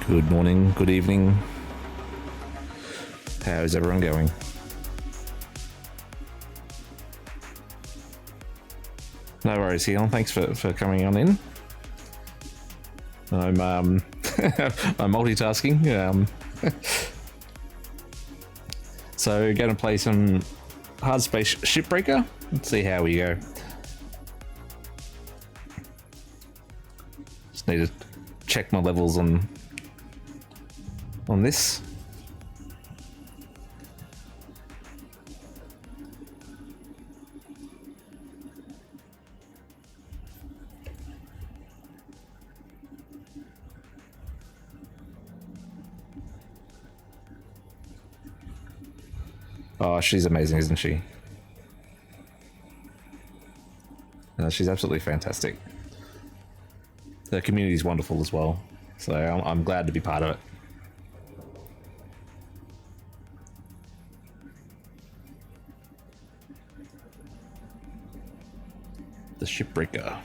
Good morning, good evening. How is everyone going? No worries, Heon. Thanks for coming on in. I'm I'm multitasking. So going to play some Hardspace Shipbreaker. Let's see how we go. Just need to check my levels on this. Oh, she's amazing, isn't she? She's absolutely fantastic. The community is wonderful as well, so I'm glad to be part of it. The Shipbreaker.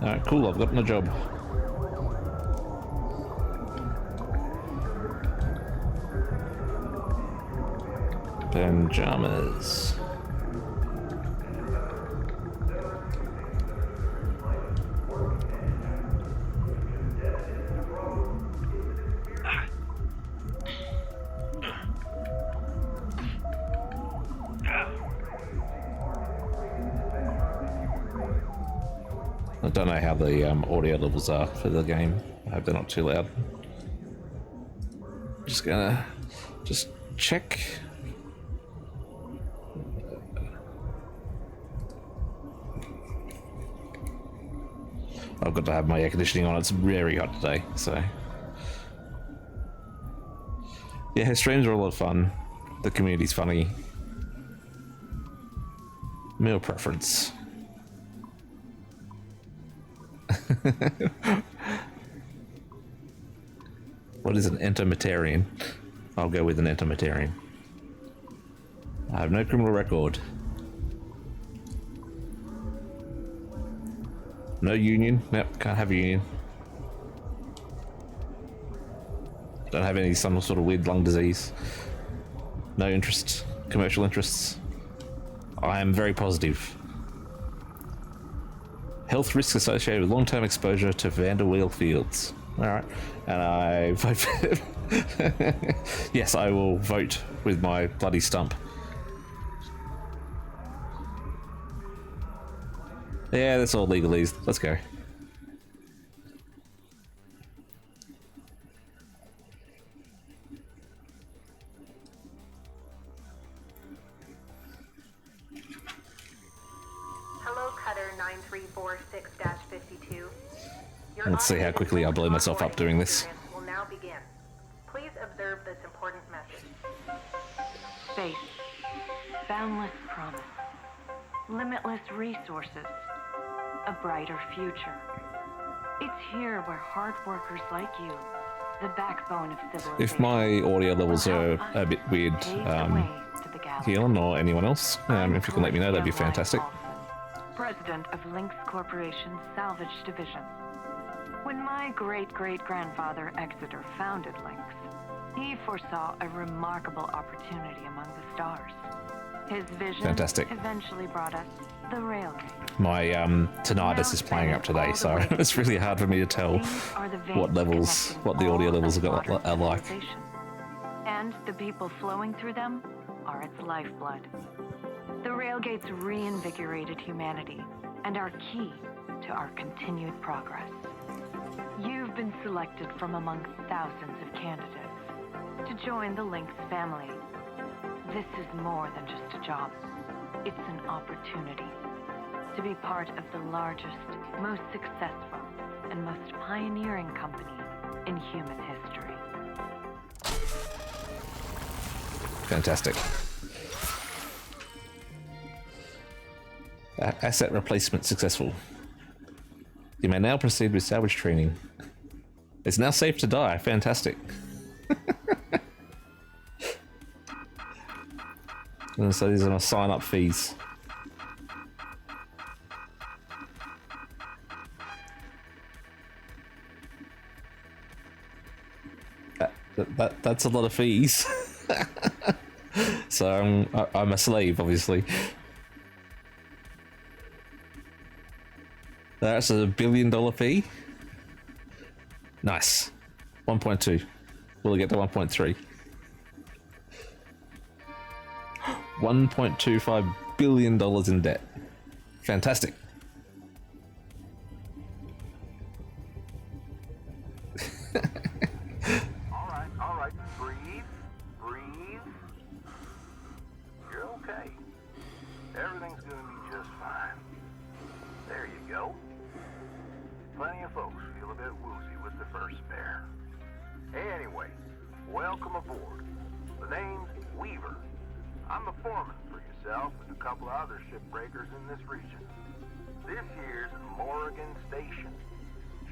Alright, cool, I've gotten a job. Pajamas. I don't know how the audio levels are for the game. I hope they're not too loud. Just gonna check. I've got to have my air conditioning on. It's very hot today, so yeah, her streams are a lot of fun. The community's funny. Meal preference. What is an entomatarian? I'll go with an entomatarian. I have no criminal record. No union. Nope, can't have a union. Don't have any some sort of weird lung disease. No interest, commercial interests. I am very positive. Health risks associated with long-term exposure to Vanderweel fields. Alright, and I vote for yes, I will vote with my bloody stump. Yeah, that's all legalese. Let's go. Let's see how quickly I blow myself up doing this. Will now begin. Please observe this important message. Space, boundless promise, limitless resources, a brighter future. It's here where hard workers like you, the backbone of civilization. If my audio levels are a bit weird, Heon or anyone else, if you can let me know, that'd be fantastic. President of Lynx Corporation's Salvage Division. When my great-great-grandfather Exeter founded Lynx, he foresaw a remarkable opportunity among the stars. His vision eventually brought us the railgate. My tinnitus is playing up today, so it's really hard for me to tell what the audio levels are like. And the people flowing through them are its lifeblood. The railgates reinvigorated humanity and are key to our continued progress. You've been selected from among thousands of candidates to join the Lynx family. This is more than just a job. It's an opportunity to be part of the largest, most successful, and most pioneering company in human history. Fantastic. Asset replacement successful. You may now proceed with salvage training. It's now safe to die. Fantastic. And so these are my sign-up fees. That's a lot of fees. So I'm a slave, obviously. That's a $1 billion fee. Nice. 1.2. Will it get to 1.3? $1.25 billion in debt. Fantastic. All right. Breathe. You're okay. Everything's gonna be just fine. There you go. Plenty of folks feel a bit woozy with the first spare. Anyway, welcome aboard. The name's Weaver. I'm the foreman for yourself and a couple of other shipbreakers in this region. This here's Morrigan Station.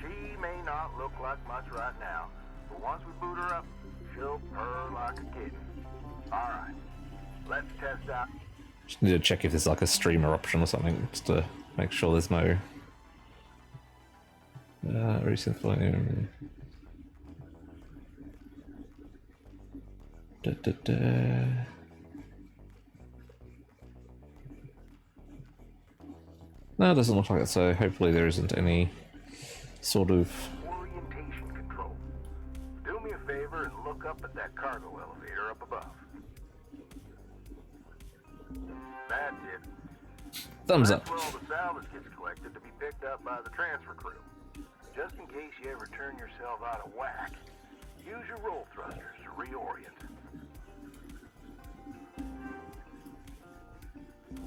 She may not look like much right now, but once we boot her up, she'll purr like a kitten. Alright, let's test out. Just need to check if there's like a streamer option or something, just to make sure there's no recent volume. No, it doesn't look like it, so hopefully there isn't any sort of... Orientation control. Do me a favor and look up at that cargo elevator up above. That's it. Thumbs up. That's where all the salvage gets collected to be picked up by the transfer crew. Just in case you ever turn yourself out of whack, use your roll thrusters to reorient.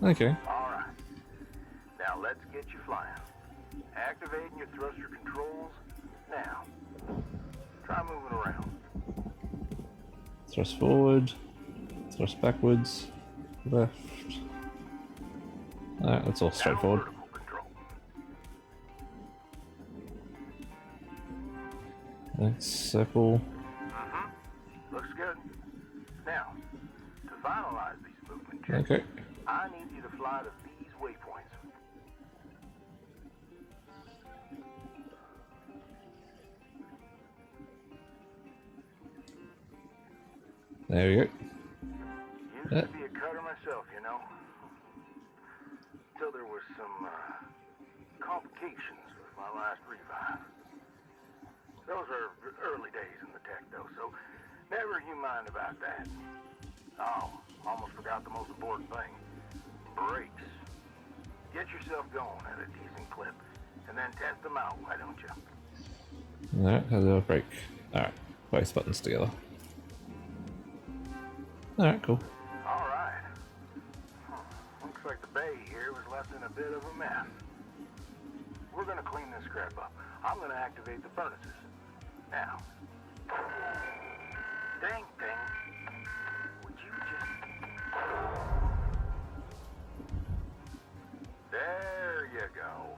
Okay. Alright. Now let's get you flying. Activating your thruster controls now. Try moving around. Thrust forward, thrust backwards, left. Alright, that's all straightforward. Now vertical control. Next circle. Looks good. Now, to finalize these movement checks, Okay. I need you to fly to these waypoints. There we go. Used to be a cutter myself, you know. Until there was some complications with my last revive. Those are early days in the tech, though, so never you mind about that. Oh, almost forgot the most important thing. Brakes. Get yourself going at a decent clip, and then test them out, why don't you? Alright, how do I brake? Alright, both buttons together. Alright, cool. Alright. Looks like the bay here was left in a bit of a mess. We're gonna clean this crap up. I'm gonna activate the furnaces. Now. Dang thing. Would you just... There you go.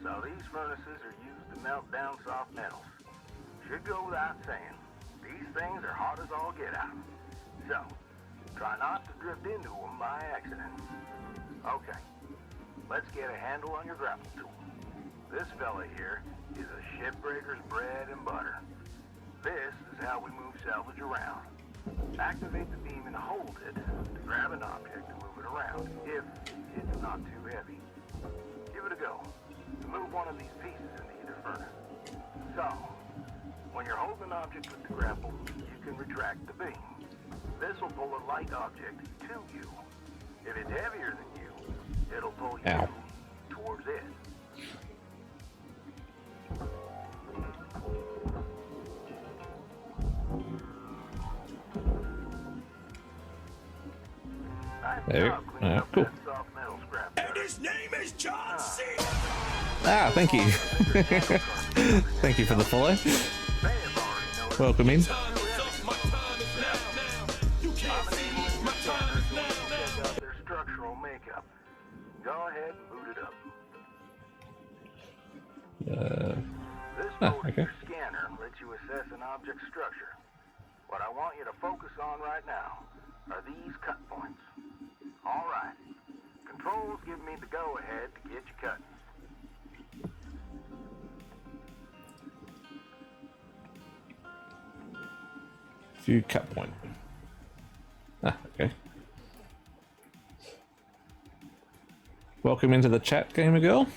So these furnaces are used to melt down soft metals. Should go without saying. These things are hot as all get out. So, try not to drift into them by accident. Okay, let's get a handle on your grapple tool. This fella here is a shipbreaker's bread and butter. This is how we move salvage around. Activate the beam and hold it to grab an object and move it around, if it's not too heavy. Give it a go. Move one of these pieces into either furnace. So, when you're holding an object with the grapple, you can retract the beam. This will pull a light object to you. If it's heavier than you, it'll pull you towards it. There you go. Cool. And his name is John C. Thank you. Thank you for the follow. Welcome in. Their structural makeup. Go ahead and boot it up. This okay. scanner lets you assess an object's structure. What I want you to focus on right now are these cut points. All right. Controls give me the go-ahead to get you cutting. View cut point. Ah, okay. Welcome into the chat, gamer girl.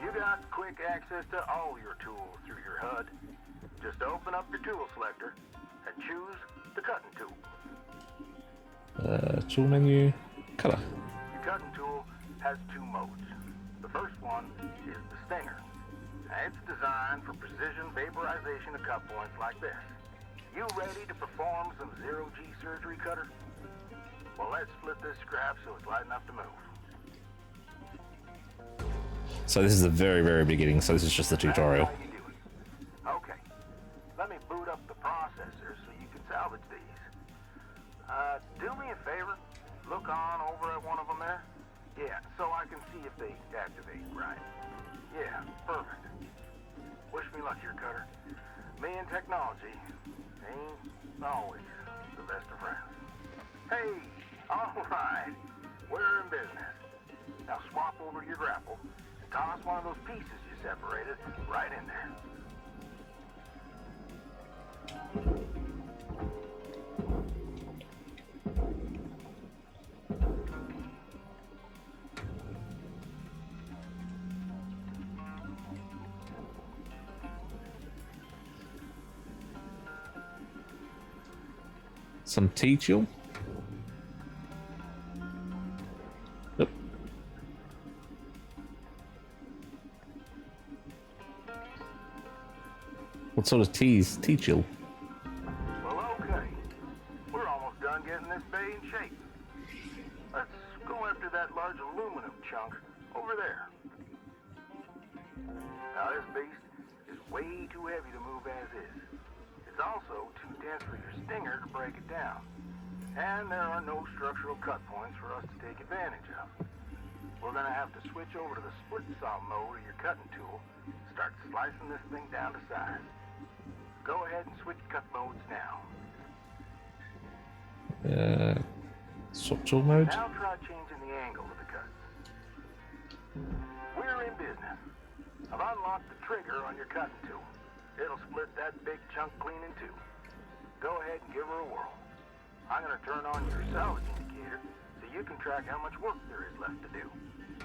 You got quick access to all your tools through your HUD. Just open up your tool selector and choose the cutting tool. Tool menu, cutter. Your cutting tool has two modes. The first one is the stinger. It's designed for precision vaporization of cut points like this. You ready to perform some zero-G surgery, Cutter? Well, let's split this scrap so it's light enough to move. So this is the very, very beginning, so this is just the tutorial. That's how you do it. Okay, let me boot up the processor so you can salvage these. Do me a favor, look on over at one of them there. Yeah, so I can see if they activate right. Yeah, perfect. Wish me luck here, Cutter. Me and technology ain't always the best of friends. Hey, all right, we're in business. Now swap over to your grapple and toss one of those pieces you separated right in there. Some teachel. Yep. What sort of teas? Teachel. Well, okay. We're almost done getting this bay in shape. Let's go after that large aluminum chunk over there. Now, this beast is way too heavy to move as is. It's also too dense for your stinger to break it down. And there are no structural cut points for us to take advantage of. We're gonna have to switch over to the split saw mode of your cutting tool, start slicing this thing down to size. Go ahead and switch cut modes now. Swap tool mode. Now try changing the angle of the cut. We're in business. I've unlocked the trigger on your cutting tool. It'll split that big chunk clean in two. Go ahead and give her a whirl. I'm gonna turn on your salvage indicator so you can track how much work there is left to do.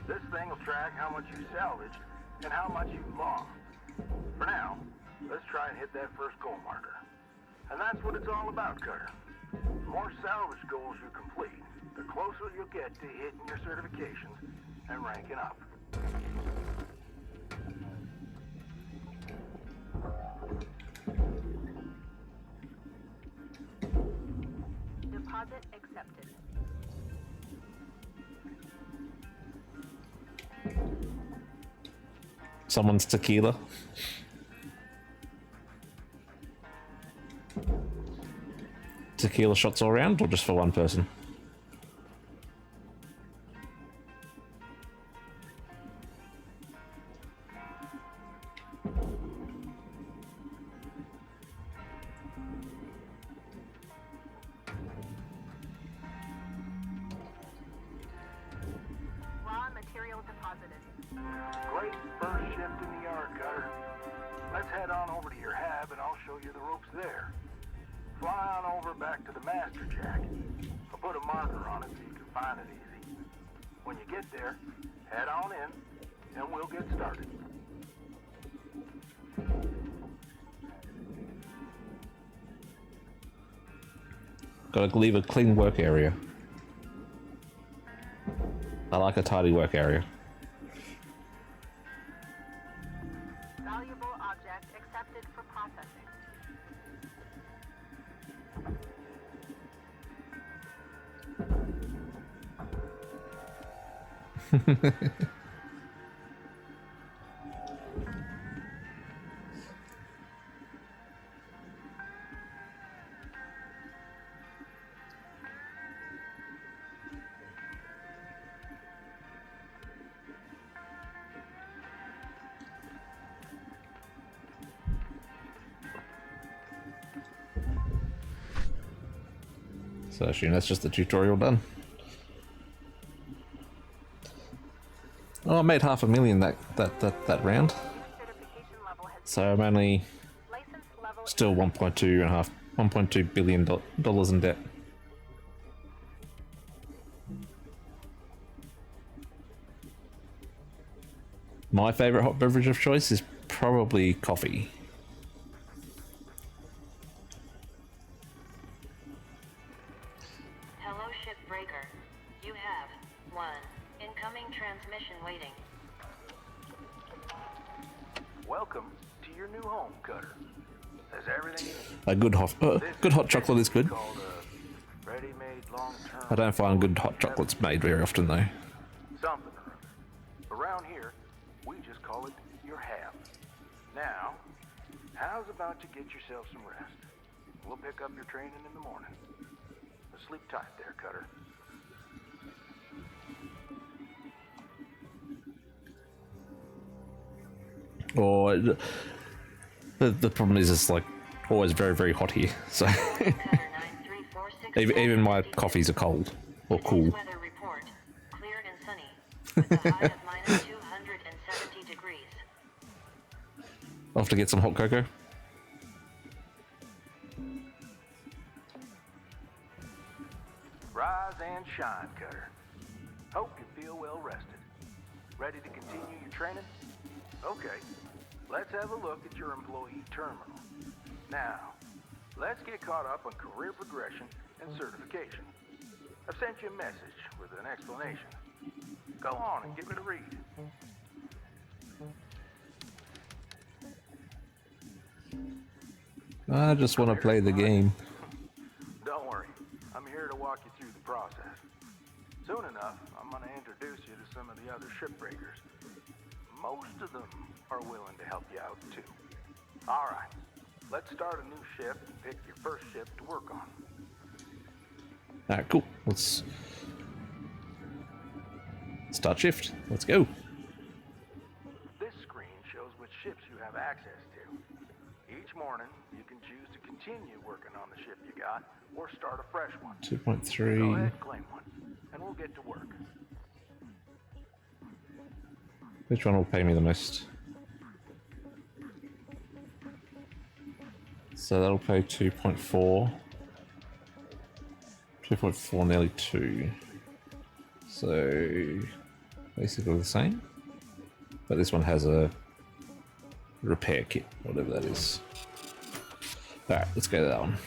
This thing will track how much you salvage and how much you lost. For now, let's try and hit that first goal marker. And that's what it's all about, Cutter. The more salvage goals you complete, the closer you'll get to hitting your certifications and ranking up. Deposit accepted. Someone's tequila. Tequila shots all around, or just for one person? Raw material deposited. Great first shift in the yard, Cutter. Let's head on over to your hab and I'll show you the ropes there. Fly on over back to the master jack. I'll put a marker on it so you can find it easy. When you get there, head on in and we'll get started. Gotta leave a clean work area. I like a tidy work area. Valuable object accepted for processing. So I assume that's just the tutorial done. Oh, I made $500,000 that round. So I'm only still 1.2 billion dollars in debt. My favorite hot beverage of choice is probably coffee. Hello, Shipbreaker. You have one incoming transmission waiting. Welcome to your new home, Cutter. There's everything you need. A good hot chocolate is good. Called a ready-made long-term. I don't find good hot chocolates made very often though. Something or other. Around here, we just call it your hab. Now, how's about you get yourself some rest? We'll pick up your training in the morning. Sleep tight there, Cutter. Or the problem is it's like always very, very hot here. So even my coffees are cold or cool. Weather report, clear and sunny, with a high of minus 270 degrees. I'll have to get some hot cocoa. Rise and shine, Cutter. Hope you feel well rested. Ready to continue your training? Okay, let's have a look at your employee terminal. Now, let's get caught up on career progression and certification. I've sent you a message with an explanation. Go on and give it a read. I just want to play the game. Don't worry, I'm here to walk you through the process. Soon enough, I'm going to introduce you to some of the other shipbreakers. Most of them are willing to help you out too. All right, let's start a new shift and pick your first shift to work on. Alright, cool. Let's start shift. Let's go. This screen shows which ships you have access to. Each morning, you can choose to continue working on the ship you got or start a fresh one. 2.3. Go ahead, claim one, and we'll get to work. Which one will pay me the most? So that'll pay 2.4. 2.4, nearly 2. So basically the same. But this one has a repair kit, whatever that is. Alright, let's go to that one.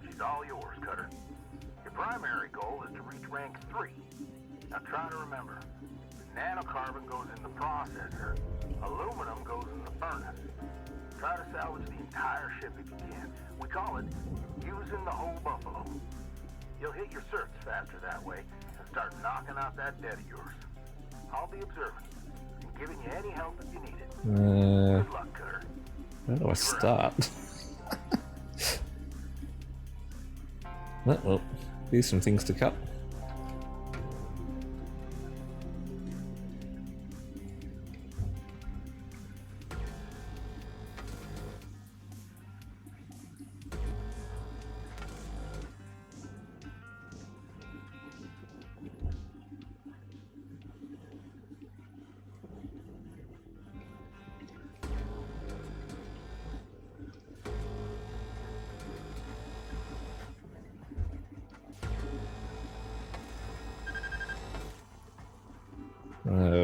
She's all yours, Cutter. Your primary goal is to reach rank 3. Now try to remember, the nanocarbon goes in the processor, aluminum goes in the furnace. Try to salvage the entire ship if you can. We call it using the whole buffalo. You'll hit your certs faster that way and start knocking out that debt of yours. I'll be observant and giving you any help if you need it. Good luck, Cutter. Where do I start? Well, here's some things to cut.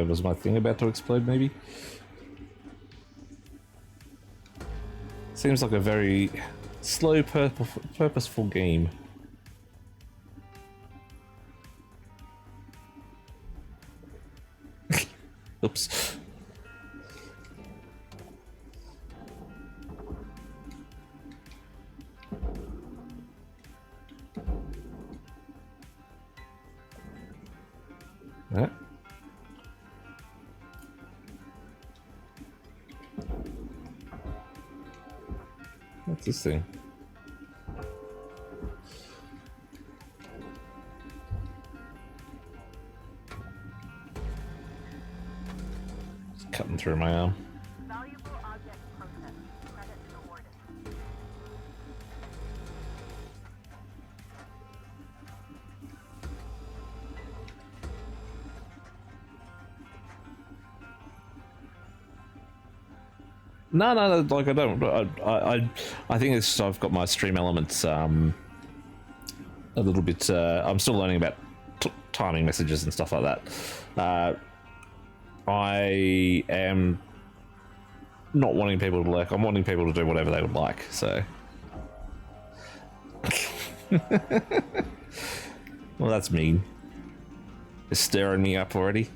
Was my thing about to explode, maybe? Seems like a very slow, purposeful game. Oops. Yeah. What's this thing? It's cutting through my arm. Valuable object processed. Credit No, like I don't. I think it's just I've got my stream elements a little bit. I'm still learning about timing messages and stuff like that. I am not wanting people to lurk. I'm wanting people to do whatever they would like. So, well, that's mean. It's stirring me up already.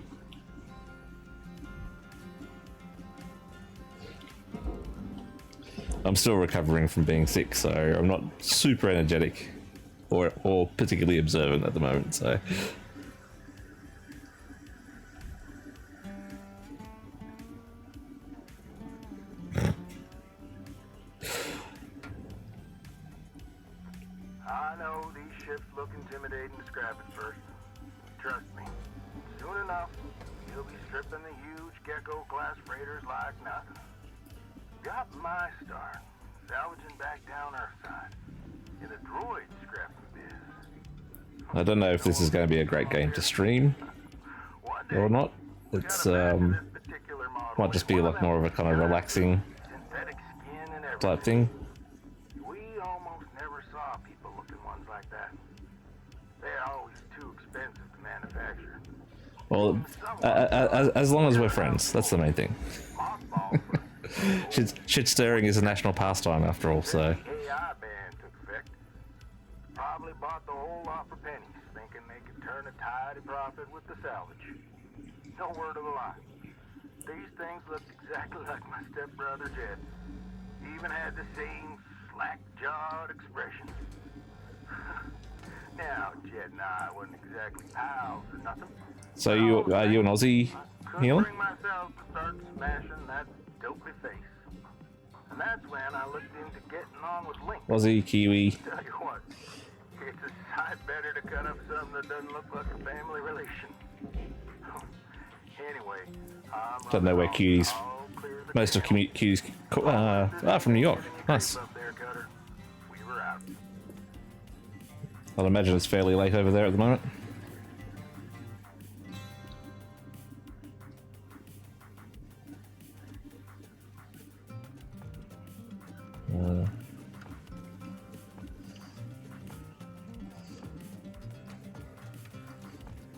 I'm still recovering from being sick, so I'm not super energetic or particularly observant at the moment, so. I know these ships look intimidating to scrap at first. Trust me, soon enough, you'll be stripping the huge Gecko-class freighters like nothing. Got my start, salvaging back down Earthside, in the droid scrapping biz. I don't know if this is going to be a great game to stream or not. It's might just be like more of a kind of relaxing type thing. We almost never saw people looking ones like that. They're always too expensive to manufacture. Well, as long as we're friends, that's the main thing. Shit stirring is a national pastime after all, so. AI ban took effect. Probably bought the whole lot for pennies, thinking they could turn a tidy profit with the salvage. No word of a lie. These things looked exactly like my stepbrother Jed. He even had the same slack-jawed expression. Now, Jed and I wasn't exactly pals or nothing. So are you an Aussie Couldn't healer? bring myself to start smashing that dopey face. And that's when I looked into getting on with Link. Aussie, Kiwi. Tell you what, it's a sight better to cut up something that doesn't look like a family relation. Anyway, Don't know where Kiwis. Most of Kiwis are from New York. Nice. We were out. I'd imagine it's fairly late over there at the moment.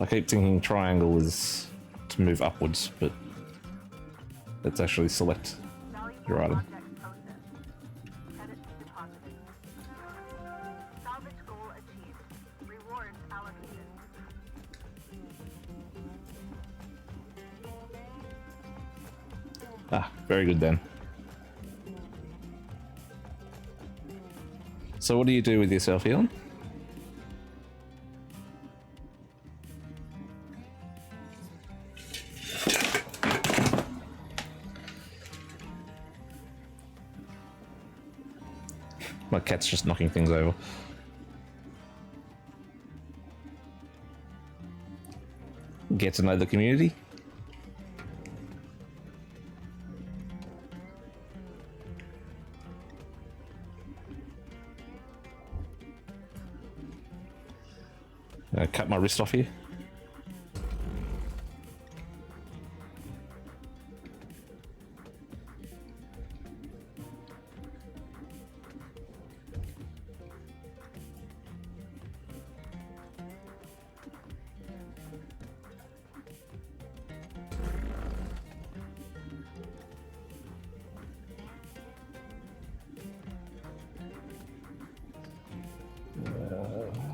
I keep thinking triangle is to move upwards, but let's actually select your item. Salvage goal achieved. Rewards allocated. Ah, very good then. So what do you do with yourself, Elon? My cat's just knocking things over. Get to know the community. Cut my wrist off here.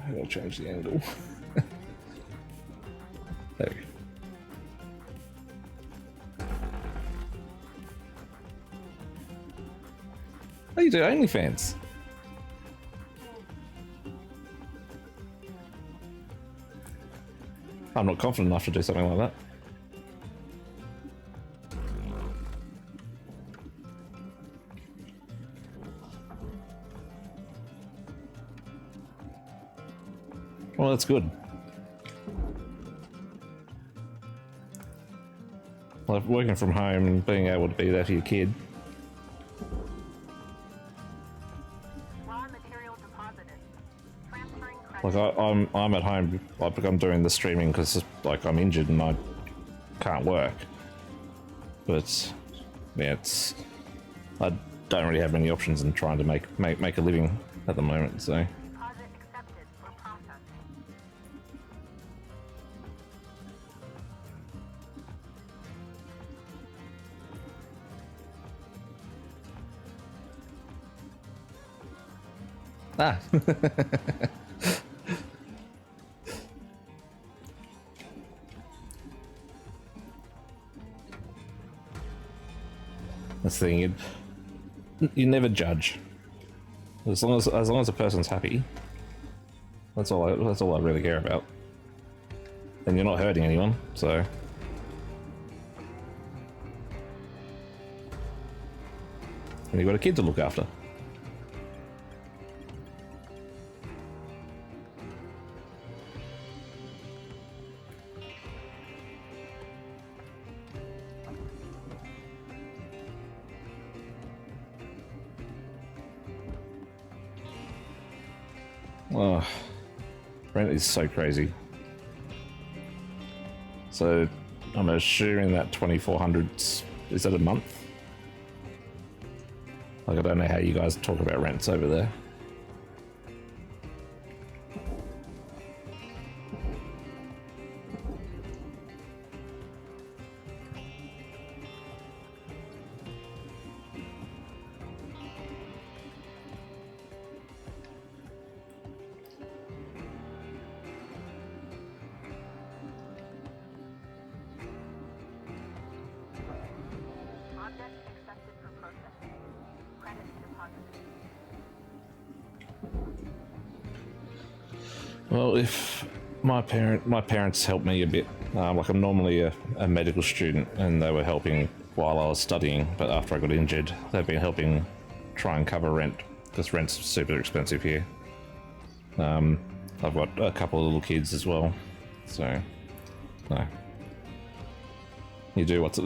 I gotta change the angle. There we go. Oh, you do OnlyFans? I'm not confident enough to do something like that. Well, that's good. Well, working from home and being able to be there for your kid. Raw material deposited. Transferring Like credit. I'm at home. Like I'm doing the streaming because like I'm injured and I can't work. But yeah, it's I don't really have many options in trying to make a living at the moment, so. Deposit accepted for processing. Ah. That's the thing. You never judge. As long as a person's happy, that's all I really care about. And you're not hurting anyone, so. And you've got a kid to look after. Oh, rent is so crazy. So I'm assuming that 2,400 is that a month? Like, I don't know how you guys talk about rents over there. Object accepted for processing. Credit deposited. Well, if my parents helped me a bit. Like, I'm normally a medical student, and they were helping while I was studying. But after I got injured, they've been helping try and cover rent, because rent's super expensive here. I've got a couple of little kids as well, so no. You do what's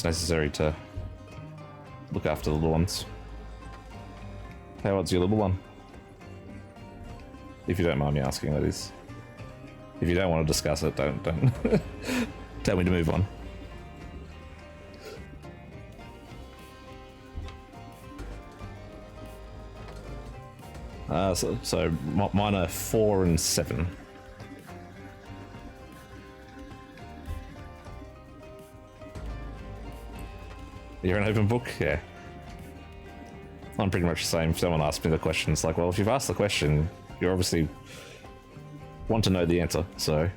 necessary to look after the little ones. How old's your little one? If you don't mind me asking, that is. If you don't want to discuss it, don't tell me to move on. So mine are 4 and 7. You're an open book? Yeah. I'm pretty much the same. If someone asks me the question, it's like, well, if you've asked the question, you obviously want to know the answer, so.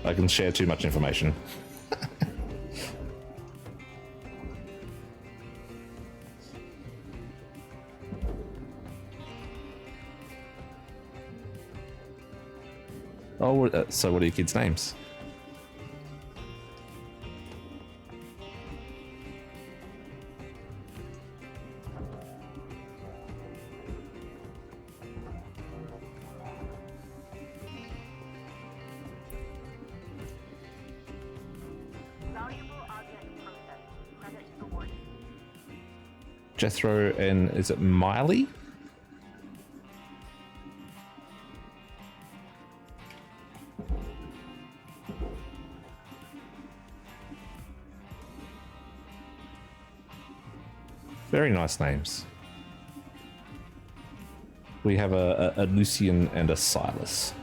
I can share too much information. Oh, so what are your kids' names? Valuable object processed. Credit awarded. Jethro and is it Miley? Very nice names. We have a Lucian and a Silas.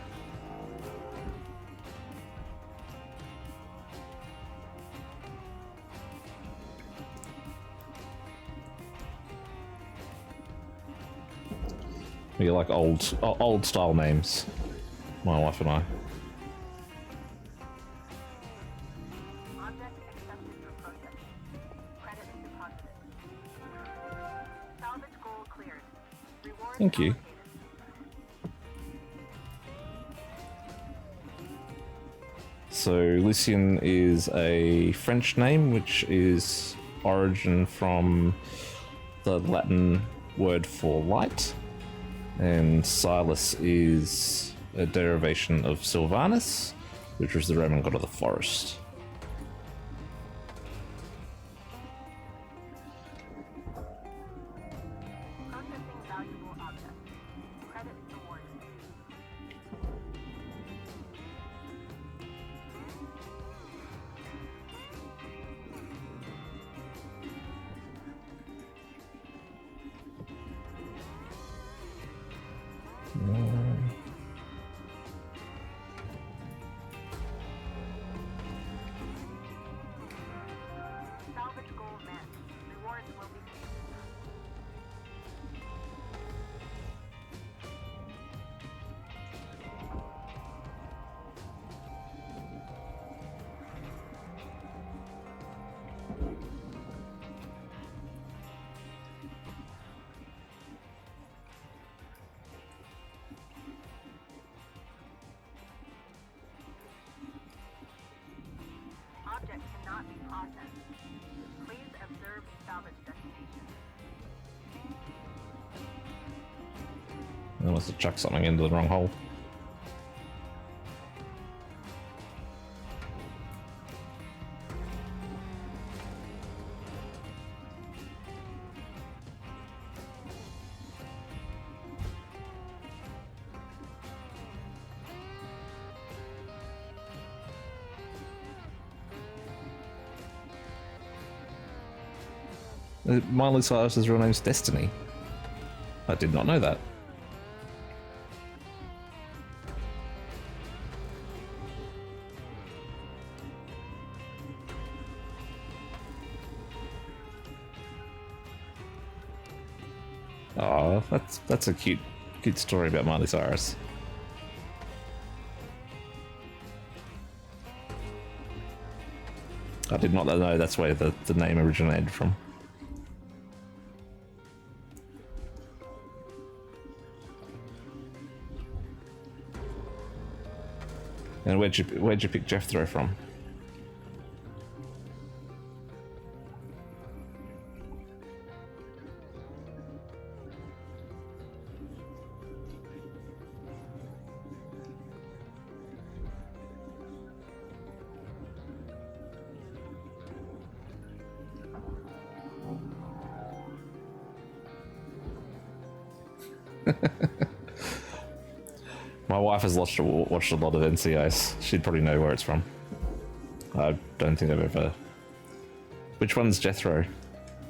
We like old style names, my wife and I. Object accepted for processing. Credit deposited. Salvage goal cleared. Reward Thank you. allocated. So Lucian is a French name, which is origin from the Latin word for light. And Silas is a derivation of Sylvanus, which was the Roman god of the forest. Processing valuable objects. must have chucked something into the wrong hole. Miley Cyrus's real name's Destiny. I did not know that. Oh, that's a cute story about Miley Cyrus. I did not know that's where the name originated from. And where'd you pick Jethro from? My wife has watched a lot of NCIs. She'd probably know where it's from. I don't think I've ever... Which one's Jethro?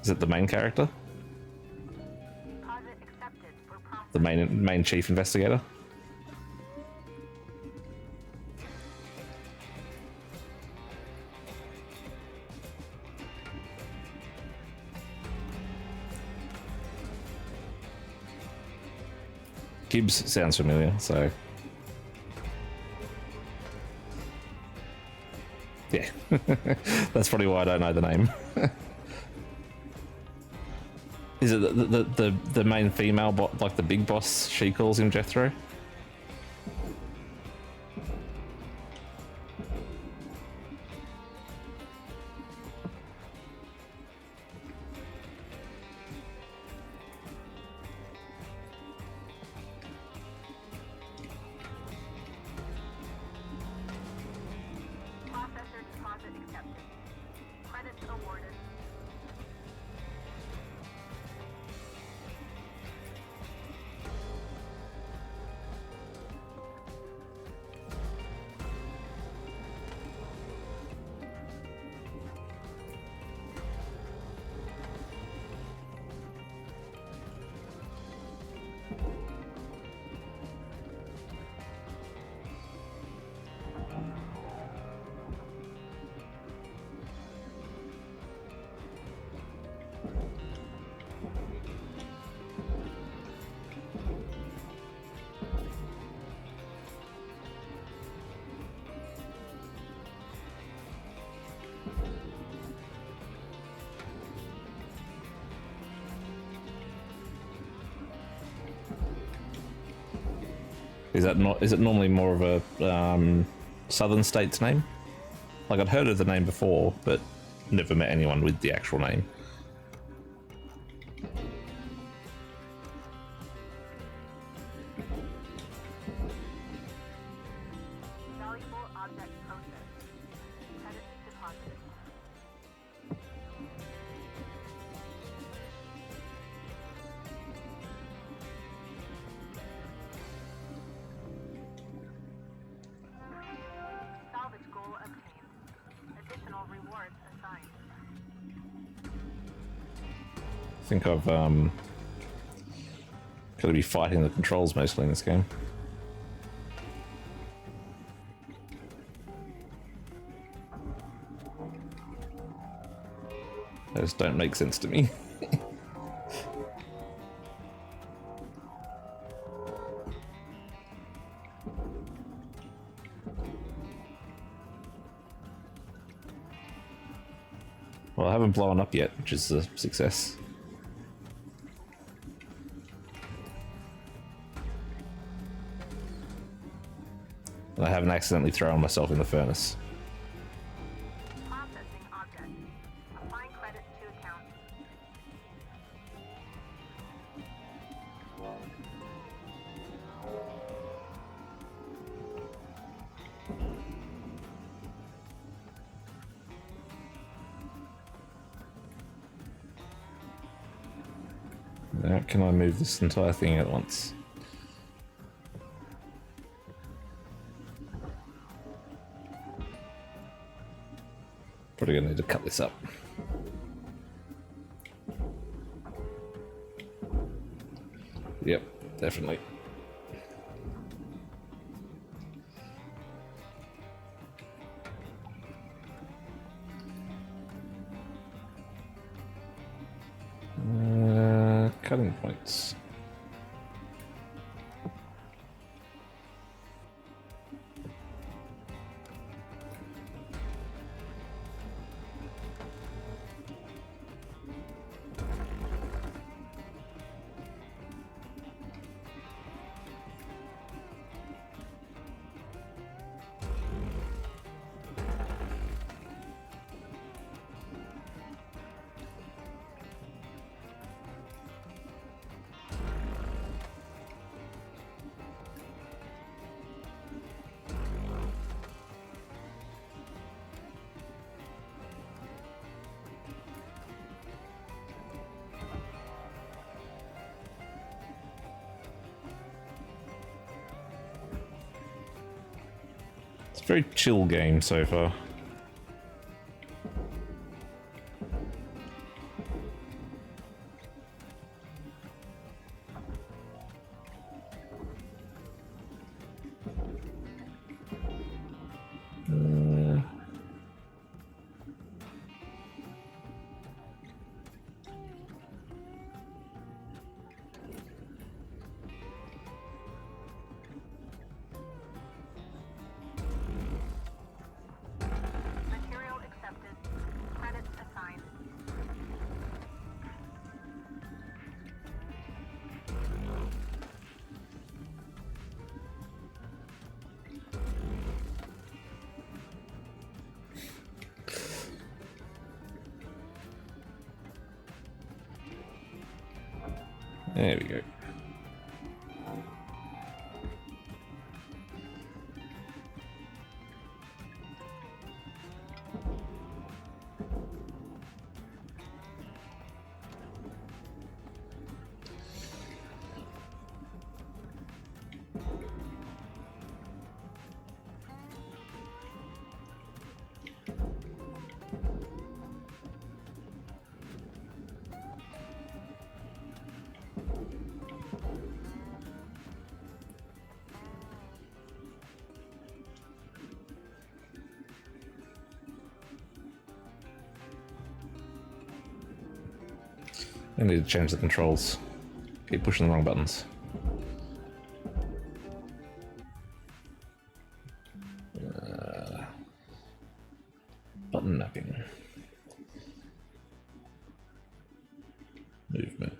Is it the main character? The main chief investigator? Gibbs sounds familiar, so... Yeah, that's probably why I don't know the name. Is it the main female, like the big boss, she calls him Jethro? Is it normally more of a southern states name? Like, I'd heard of the name before, but never met anyone with the actual name. Valuable object processed. Credits deposited. Salvage goal obtained. Additional rewards assigned. I think I've got to be fighting the controls mostly in this game. Those don't make sense to me. Well, I haven't blown up yet, which is a success. And I haven't accidentally thrown myself in the furnace. Processing object. Applying credits to account. Can I move this entire thing at once? Probably gonna need to cut this up. Yep, definitely. Cutting points. It's a very chill game so far. Material accepted. Credits assigned. There we go. I need to change the controls. Keep pushing the wrong buttons. Button mapping. Movement.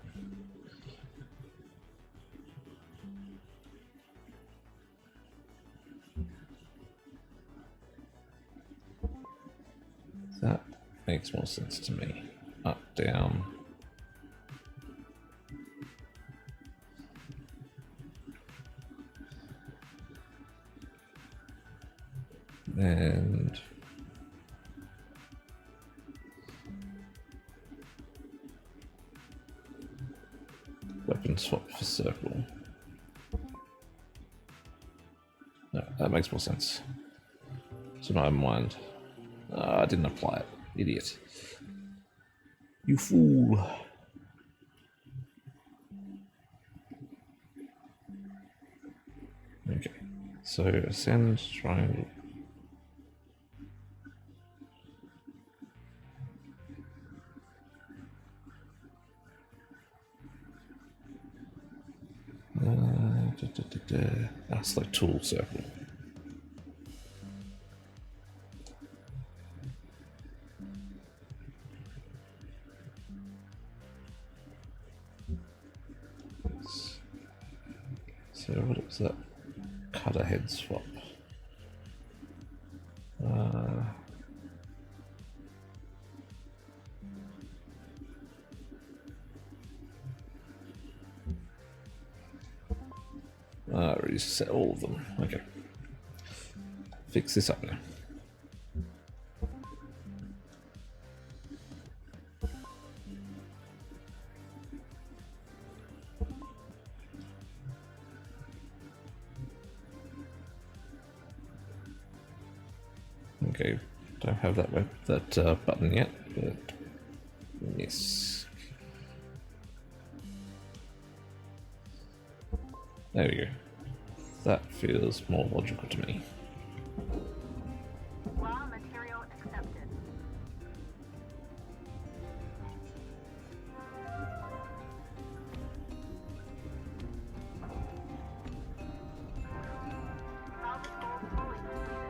That makes more sense to me. Up, down. And weapon swap for circle. No, that makes more sense. So now I mind. I didn't apply it. Idiot. You fool. Okay. So ascend triangle. That's like tool circle. So what was that? Cutter head swap. Reset all of them. Okay. Fix this up now. Okay, don't have that button yet, but yes. There we go. That feels more logical to me. Raw material accepted. Salvage goal fully completed.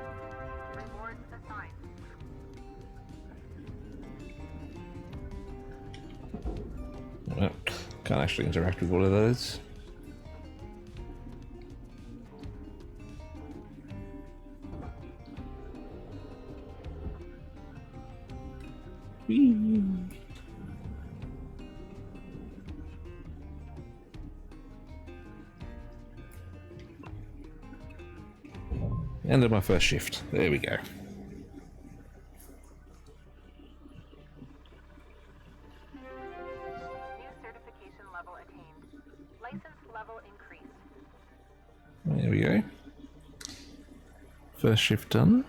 Rewards assigned. Well, can't actually interact with all of those. Whee! End of my first shift. There we go. New certification level attained. License level increased. There we go. First shift done.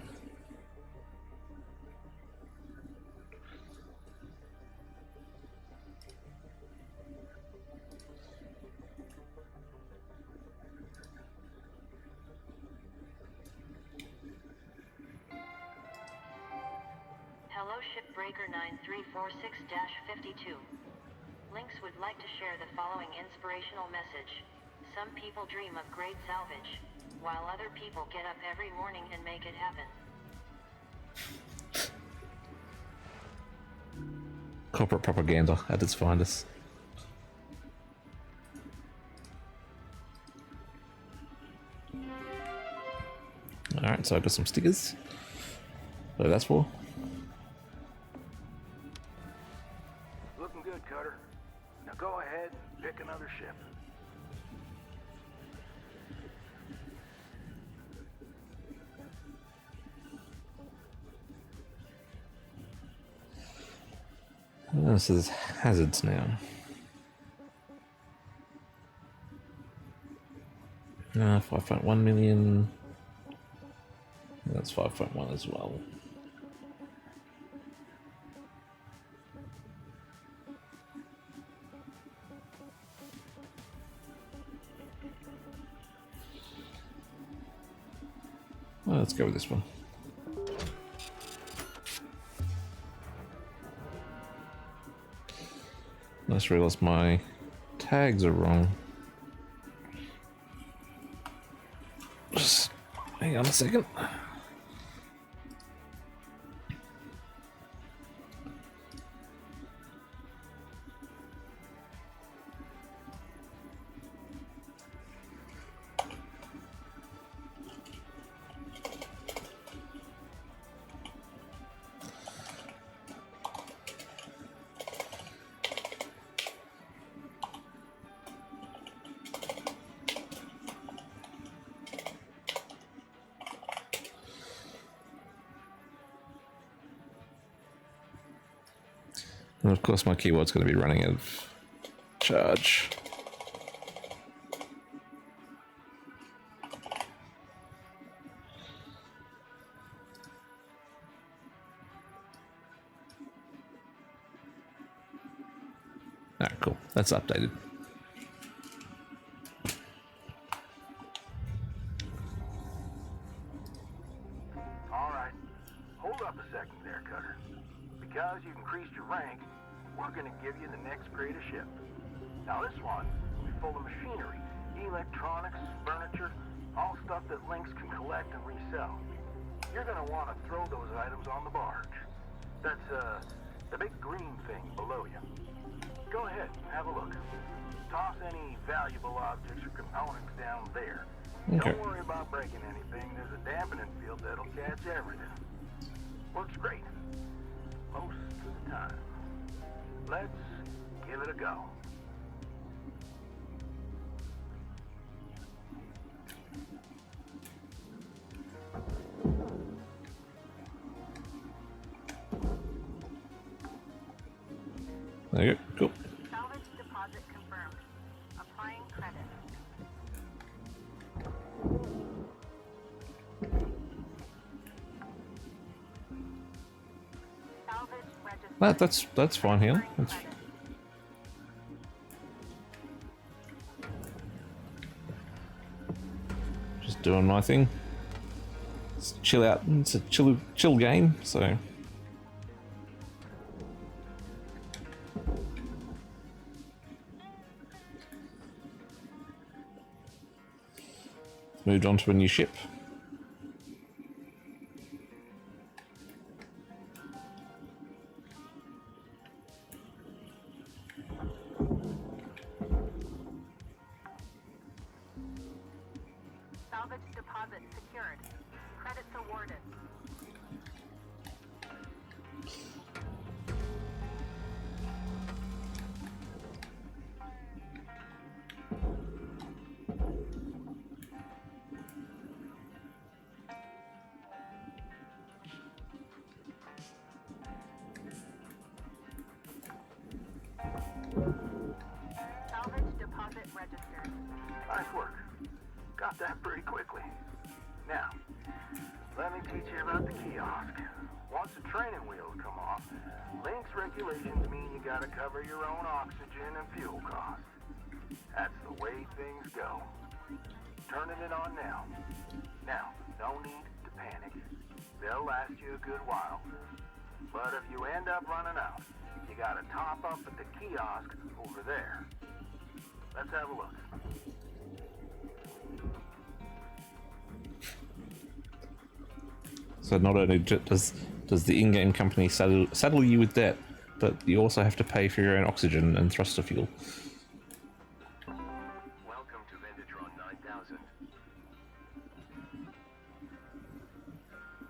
Hello, Shipbreaker 9346-52. Lynx would like to share the following inspirational message. Some people dream of great salvage, while other people get up every morning and make it happen. Corporate propaganda at its finest. Alright, so I've got some stickers. What that's for? Looking good, Cutter. Now go ahead and pick another ship. This is hazards now. 5.1 million. That's 5.1 as well. Well, let's go with this one. I just realized my tags are wrong. Just hang on a second. And of course my keyboard's going to be running out of charge. Ah, cool. That's updated. All right. Hold up a second there, Cutter. Because you've increased your rank, we're going to give you the next greatest ship. Now this one will be full of machinery, electronics, furniture, all stuff that Lynx can collect and resell. You're going to want to throw those items on the barge. That's, the big green thing below you. Go ahead, have a look. Toss any valuable objects or components down there. Okay. Don't worry about breaking anything. There's a dampening field that'll catch everything. Works great. Most of the time. Let's give it a go. There you go. Cool. Salvage deposit confirmed. Applying credit. That's fine here. That's... Just doing my thing. Let's chill out. It's a chill game, so. Moved on to a new ship. Salvage deposit secured. Credits awarded. Salvage deposit registered. Nice work. Got that pretty quickly. Now, let me teach you about the kiosk. Once the training wheels come off, Link's regulations mean you gotta cover your own oxygen and fuel costs. That's the way things go. Turning it on now. Now, no need to panic. They'll last you a good while. But if you end up running out, you gotta top up at the kiosk over there. Let's have a look. So not only does the in-game company saddle you with debt, but you also have to pay for your own oxygen and thruster fuel. Welcome to Vendatron 9000.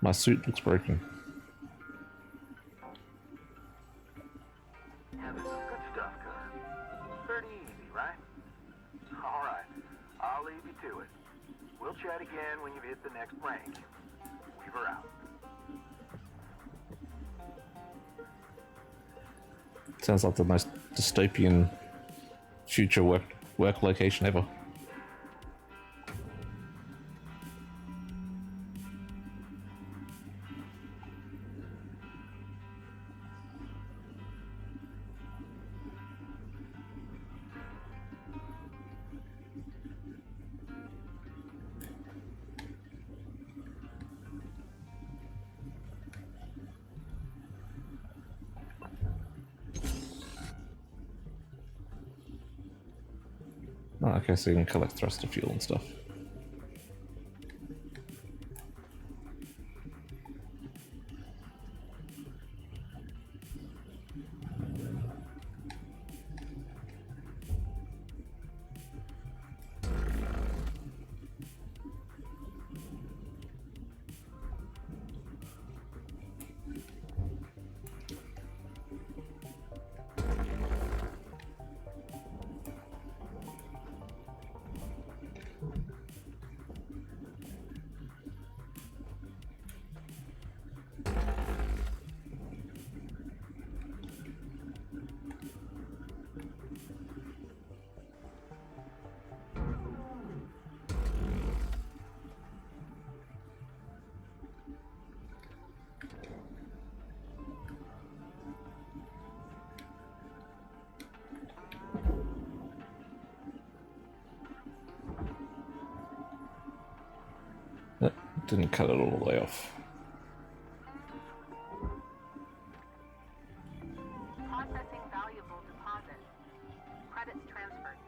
My suit looks broken. Having some good stuff, Cutter. Pretty easy, right? All right, I'll leave you to it. We'll chat again when you've hit the next rank. Weaver out. Sounds like the most dystopian future work location ever. Oh, okay, so you can collect thruster fuel and stuff. Didn't cut it all the way off. Processing valuable deposit. Credits transferred.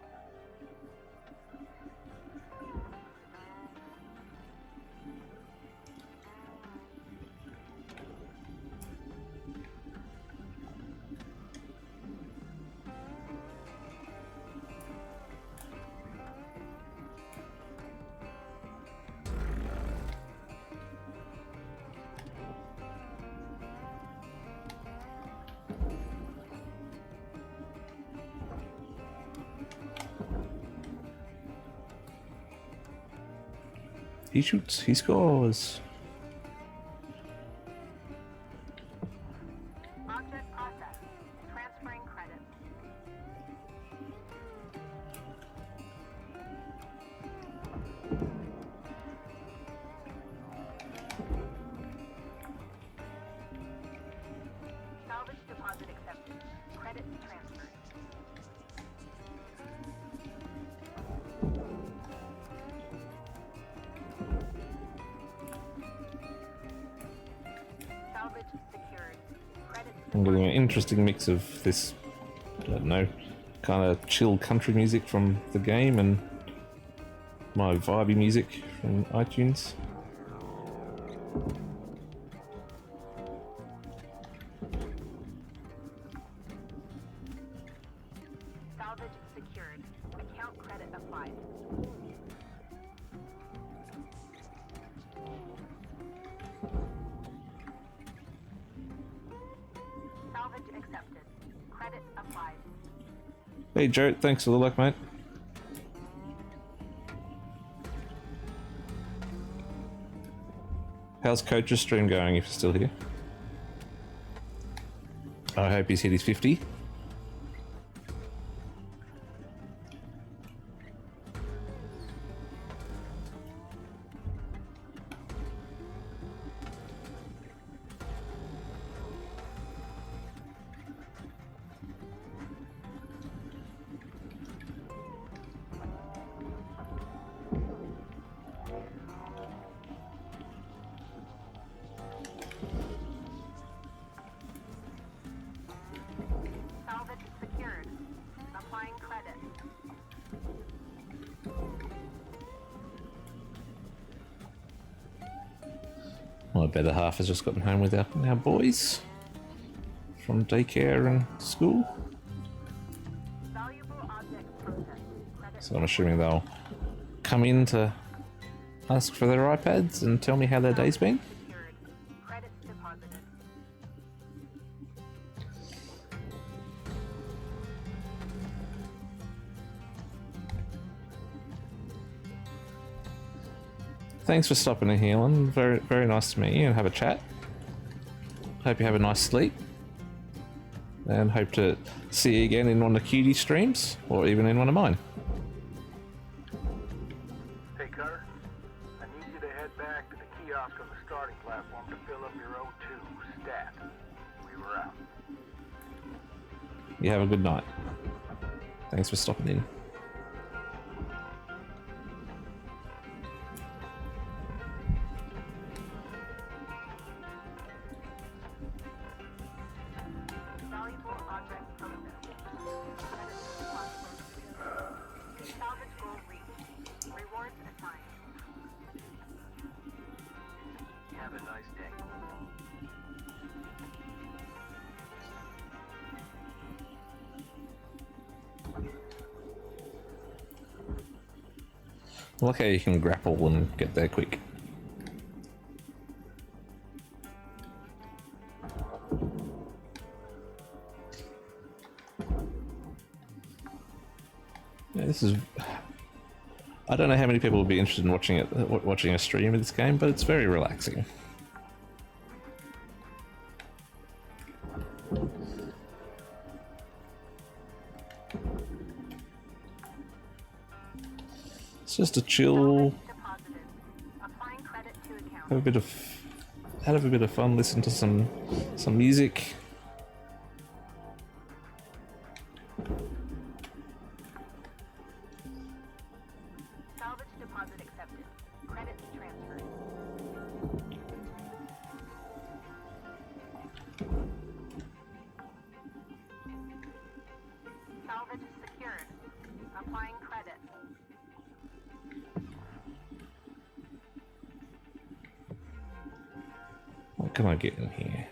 He shoots, he scores. Object processed. Transferring credits. Salvage deposit secured. Credit I'm getting an interesting mix of this, I don't know, kind of chill country music from the game and my vibey music from iTunes. salvage secured. Account credit applied. Salvage accepted. Credit applied. Hey Joe, thanks for the luck, mate. How's Coach's stream going if you're still here? I hope he's hit his 50. Salvage secured. Applying credit. My better half has just gotten home with our boys from daycare and school. Valuable object processed. Credit So I'm assuming they'll come in to ask for their iPads and tell me how their day's been. secured. Credits deposited. Thanks for stopping in here, Alan. Very nice to meet you and have a chat. Hope you have a nice sleep. And hope to see you again in one of the cutie streams, or even in one of mine. Hey, Cutter. I need you to head back to the kiosk on the starting platform to fill up your O2 stat. We were out. You have a good night. Thanks for stopping in. Valuable object processed. Credits deposited. Salvage goal reached. Rewards assigned. Have a nice day. I like how you can grapple and get there quick. Yeah, this is. I don't know how many people will be interested in watching a stream of this game, but it's very relaxing. It's just a chill, Deposited. Applying credit to account. have a bit of fun, listen to some music. Salvage deposit accepted. Credits transferred. Salvage secured. Applying credit. What can I get in here?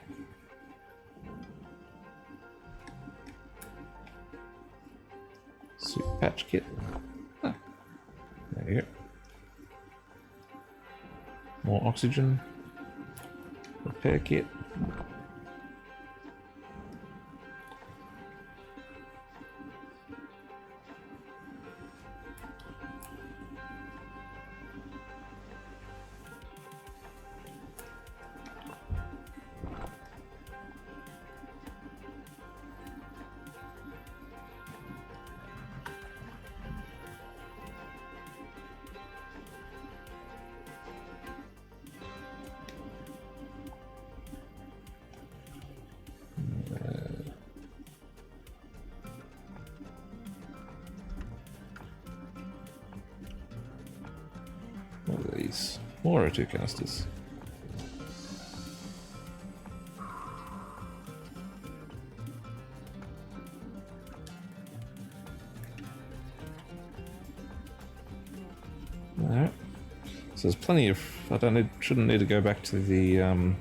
Suit patch kit. Ah, there you go. More oxygen. Repair kit. What are these? More O2 canisters. So there's plenty of. Shouldn't need to go back to the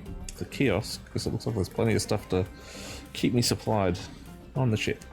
kiosk because it looks like there's plenty of stuff to keep me supplied on the ship.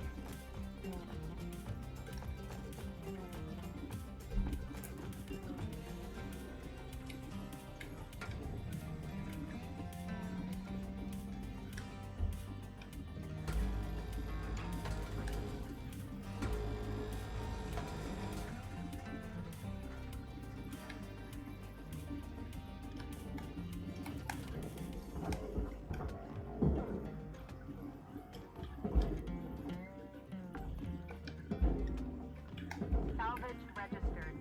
Salvage registered.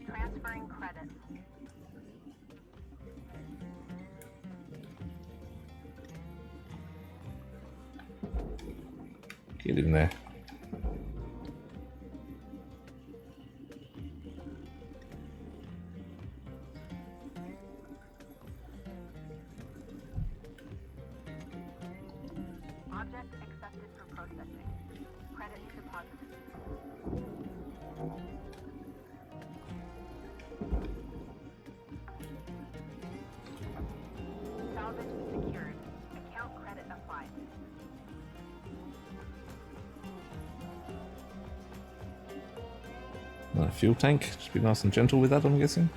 Transferring credits. Get in there. Object accepted for processing. Credit deposited. Salvage secured. Account credit applied. Fuel tank. Just be nice and gentle with that, I'm guessing.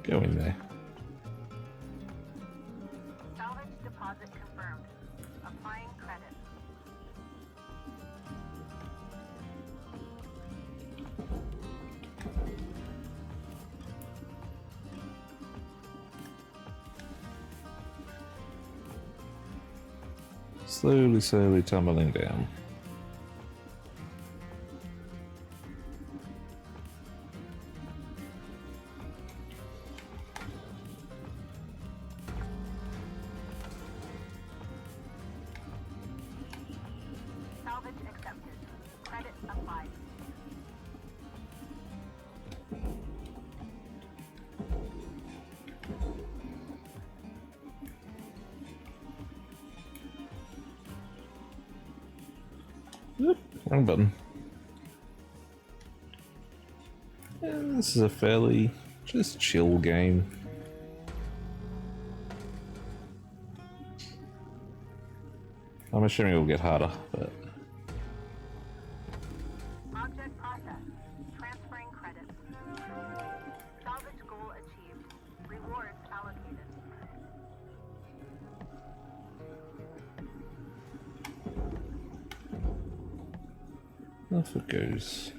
Go in there. Salvage deposit confirmed. Applying credit. Slowly tumbling down. Salvage accepted. Credit applied. Wrong button. Yeah, this is a fairly just chill game. I'm assuming it will get harder, but Object processed. Transferring credits. Salvage goal achieved. Rewards allocated. off it goes.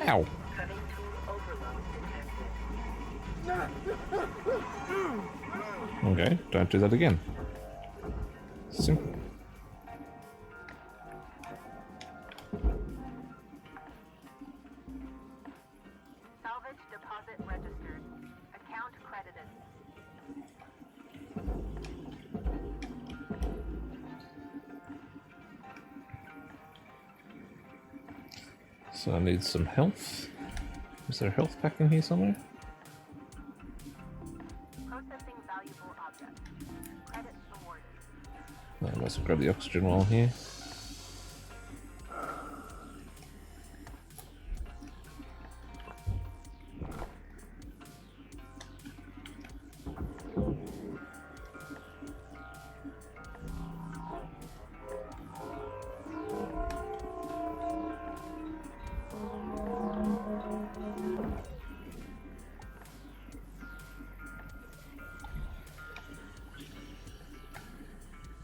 Ow. Okay, don't do that again. Simple. Salvage deposit registered. Account credited. So I need some health. Is there a health pack in here somewhere? Processing valuable objects. Credits rewarded. I might as well grab the oxygen while I'm here.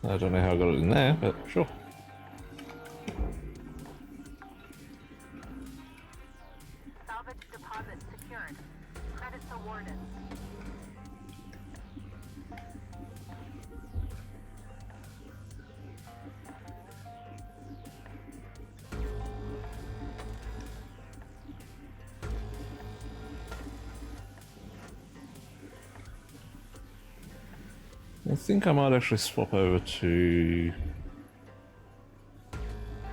I don't know how I got it in there, but sure. Salvage deposit secured. Credits awarded. I think I might actually swap over to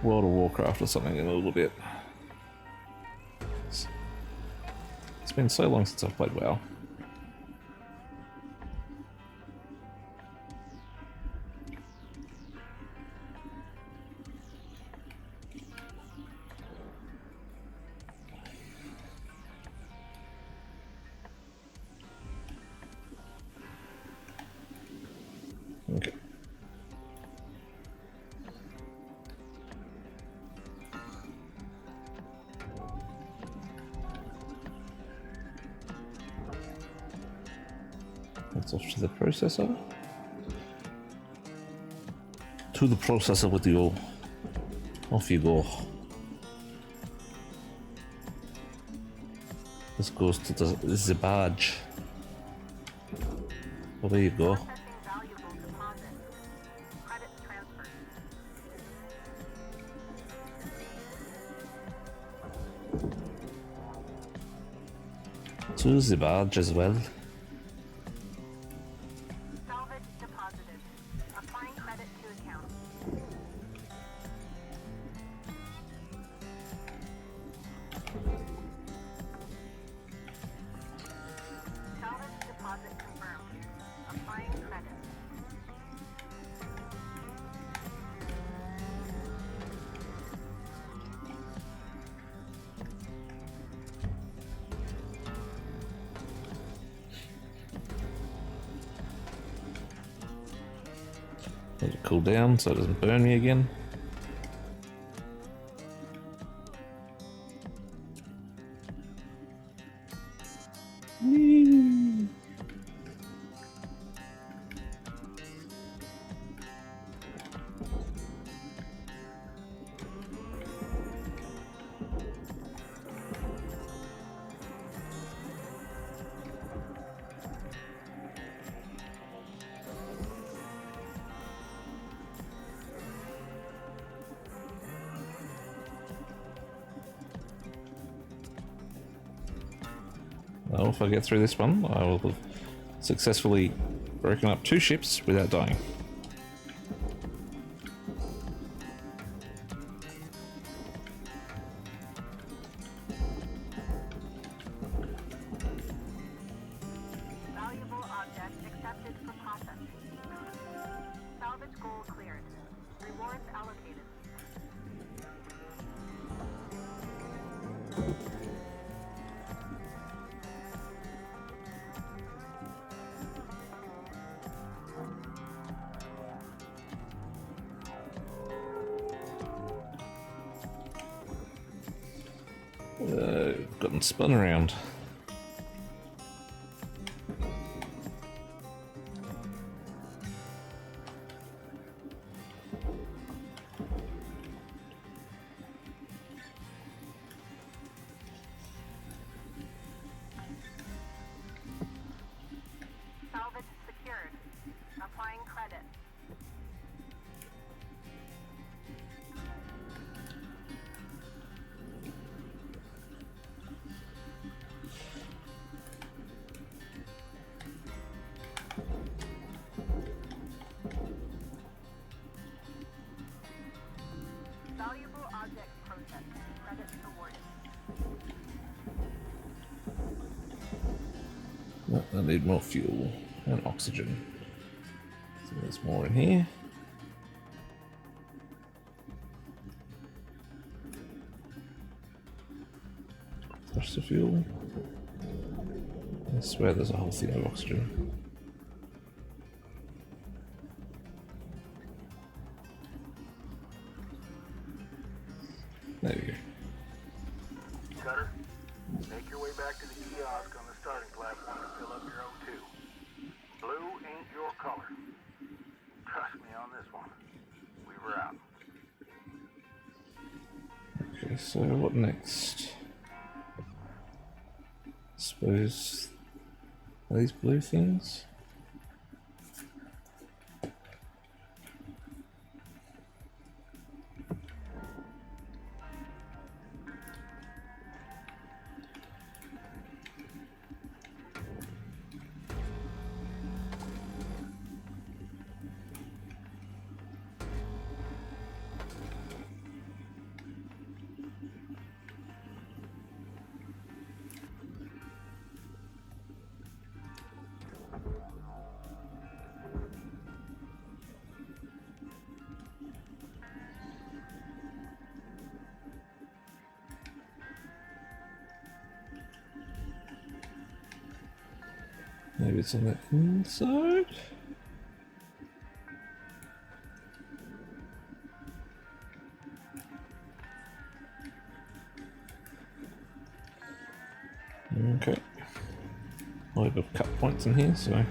World of Warcraft or something in a little bit. It's been so long since I've played WoW. Okay. That's off to the processor. To the processor with you. Off you go. This goes to the badge. Well, there you go. Processing valuable deposit. Credits transferred. To the badge as well. Salvage deposited. Applying credit to account. Salvage deposit confirmed. Applying credit. Let it cool down so it doesn't burn me again. Well, if I get through this one, I will have successfully broken up 2 ships without dying. Valuable object accepted for processing. Salvage goal cleared. Rewards allocated. Gotten spun around. Salvage secured. Applying credit. Valuable object processed. Credits awarded. I need more fuel and oxygen. So there's more in here. Flush the fuel. I swear there's a whole thing of oxygen. There we go. Cutter, make your way back to the kiosk on the starting platform to fill up your O2. Blue ain't your color. Trust me on this So what next? Suppose are these blue things? Maybe it's on the inside? Okay. A lot of cut points in here, so...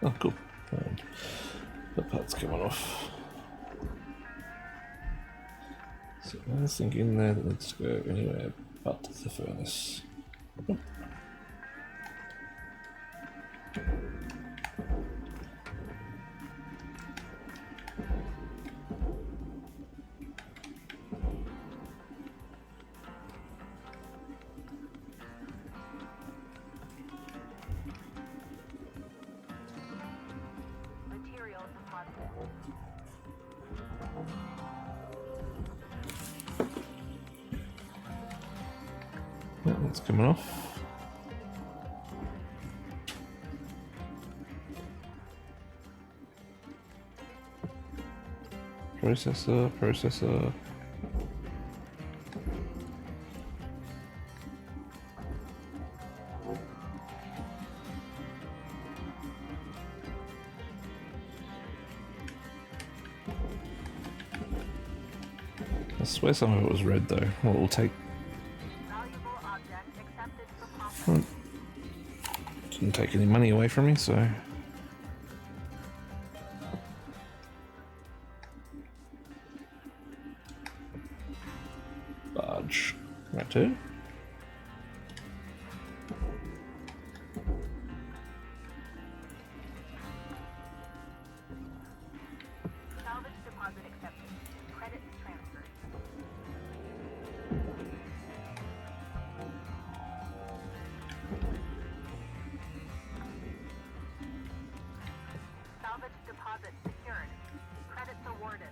Oh, cool. The part's coming off. So there's nothing in there that needs to go anywhere but the furnace. Nope. Material deposited. Yeah, that's coming off. Processor. I swear some of it was red though. Well, we'll take. Valuable object accepted for processing. Didn't take any money away from me, so. Barge. Right too. Salvage deposit accepted. Credits transferred. Salvage deposit secured. Credits awarded.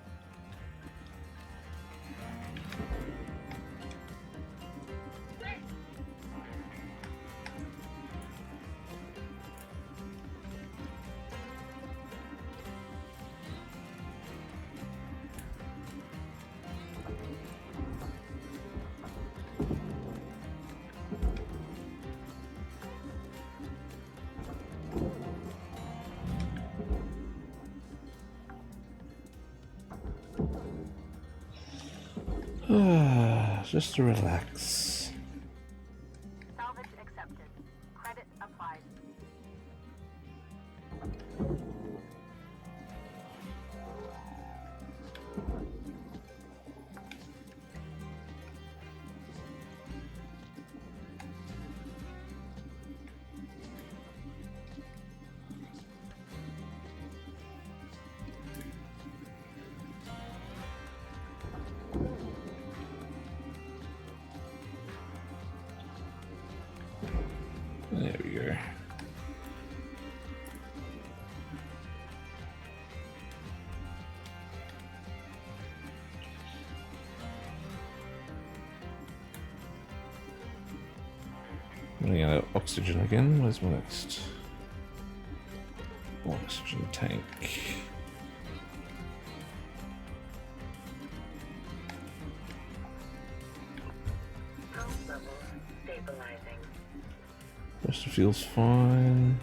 Just to relax. Salvage accepted. Credit applied. There we go. Running out of oxygen again. Where's my next oxygen tank? Pulse levels stabilizing. Rest of feels fine.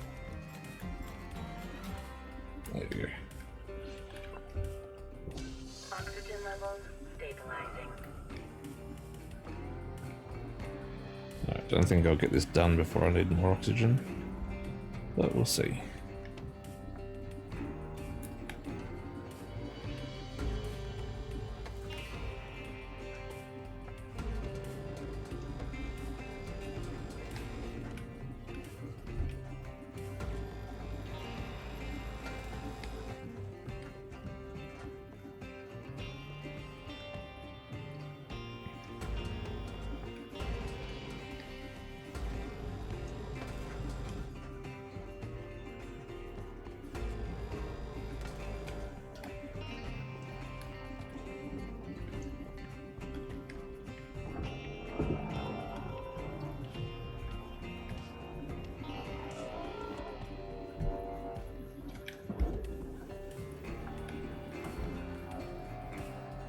There you go. Oxygen levels stabilizing. I don't think I'll get this done before I need more oxygen, but we'll see.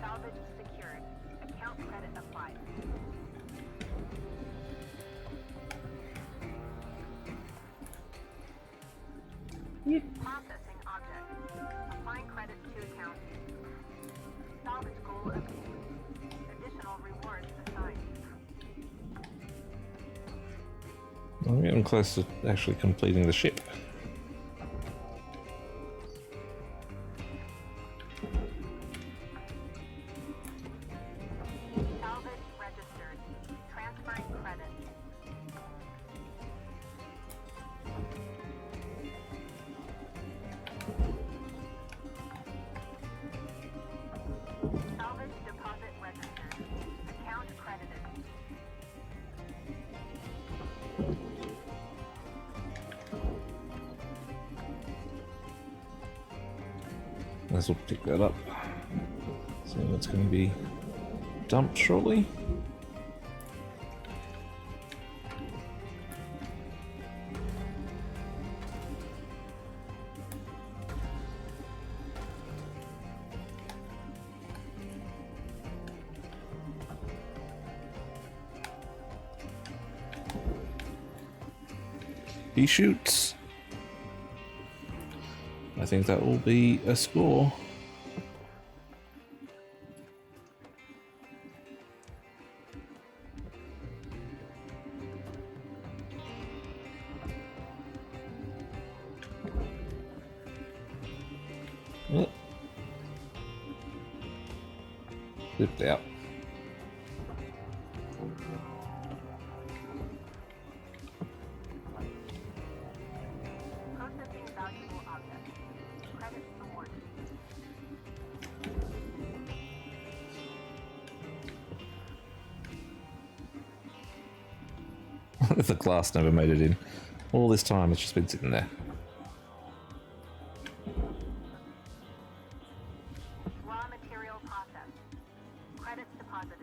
Salvage secured. Account credit applied. Processing object. Applying credit to account. Salvage goal obtained. Additional rewards assigned. I'm getting close to actually completing the ship. Salvage registered. Transferring credit. Salvage deposit registered. Account credited. This will pick that up. So that's going to be dumped shortly. He shoots. I think that will be a score. Oh. Flipped out. Processing valuable object. Credit awarded. The glass never made it in. All this time it's just been sitting there. Raw material processed. Credits deposited.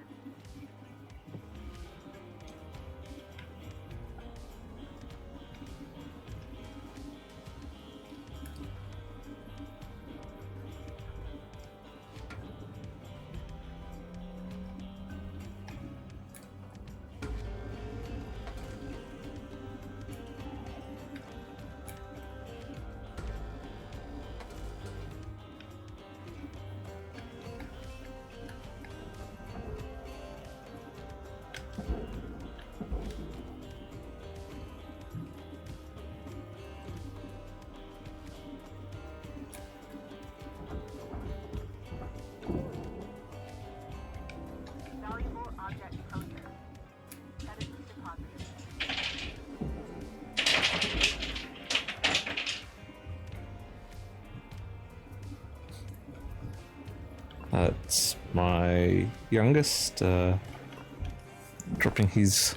Valuable object processed. Credits deposited. That's my youngest, dropping his,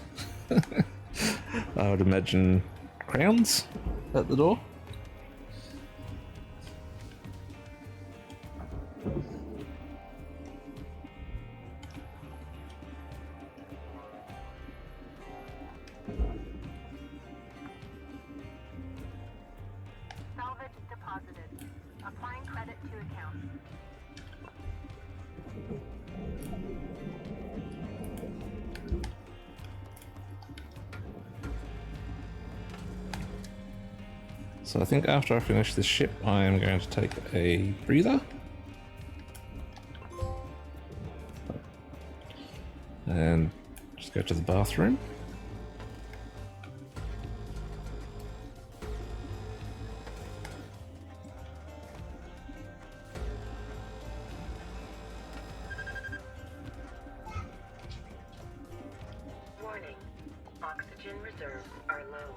I would imagine, crowns at the door. Salvage deposited. Applying credit to account. So I think after I finish this ship, I am going to take a breather. And just go to the bathroom. Warning. Oxygen reserves are low.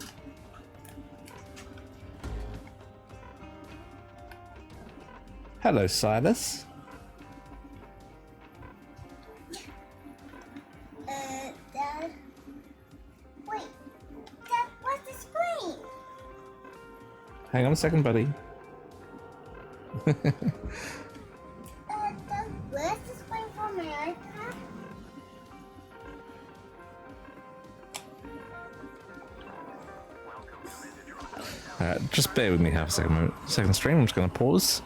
Hello, Silas. Dad. Wait, Dad, what's the screen? Hang on a second, buddy. Dad, where's the screen for my iPad? Just bear with me half a second stream. I'm just going to pause.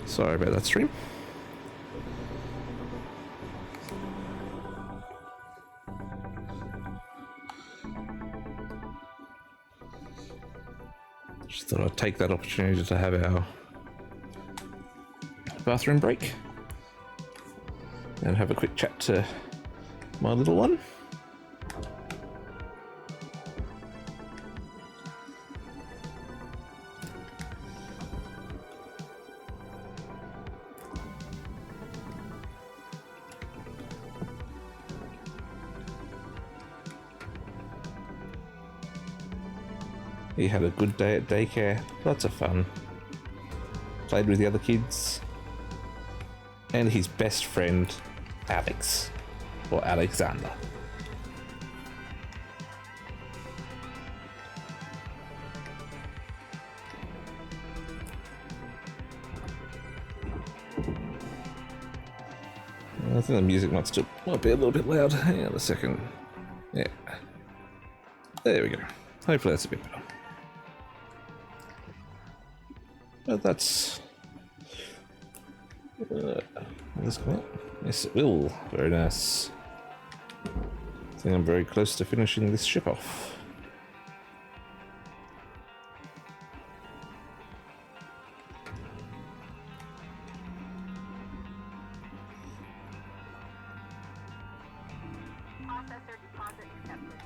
Sorry about that, stream. Just thought I'd take that opportunity to have our bathroom break and have a quick chat to my little one. He had a good day at daycare, lots of fun. Played with the other kids. And his best friend, Alex, or Alexander. I think the music might be a little bit loud. Hang on a second. Yeah. There we go. Hopefully that's a bit better. But that's... will this come up? Yes, it will. Very nice. I think I'm very close to finishing this ship off. Processor deposit accepted.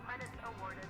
Credits awarded.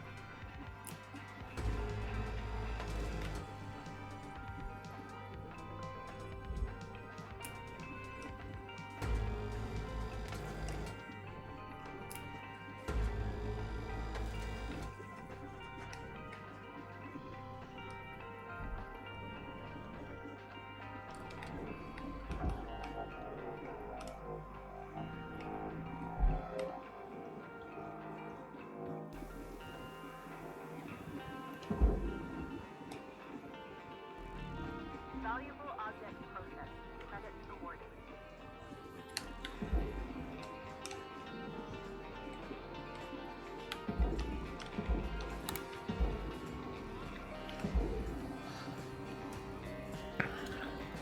Valuable object processed. Credits awarded.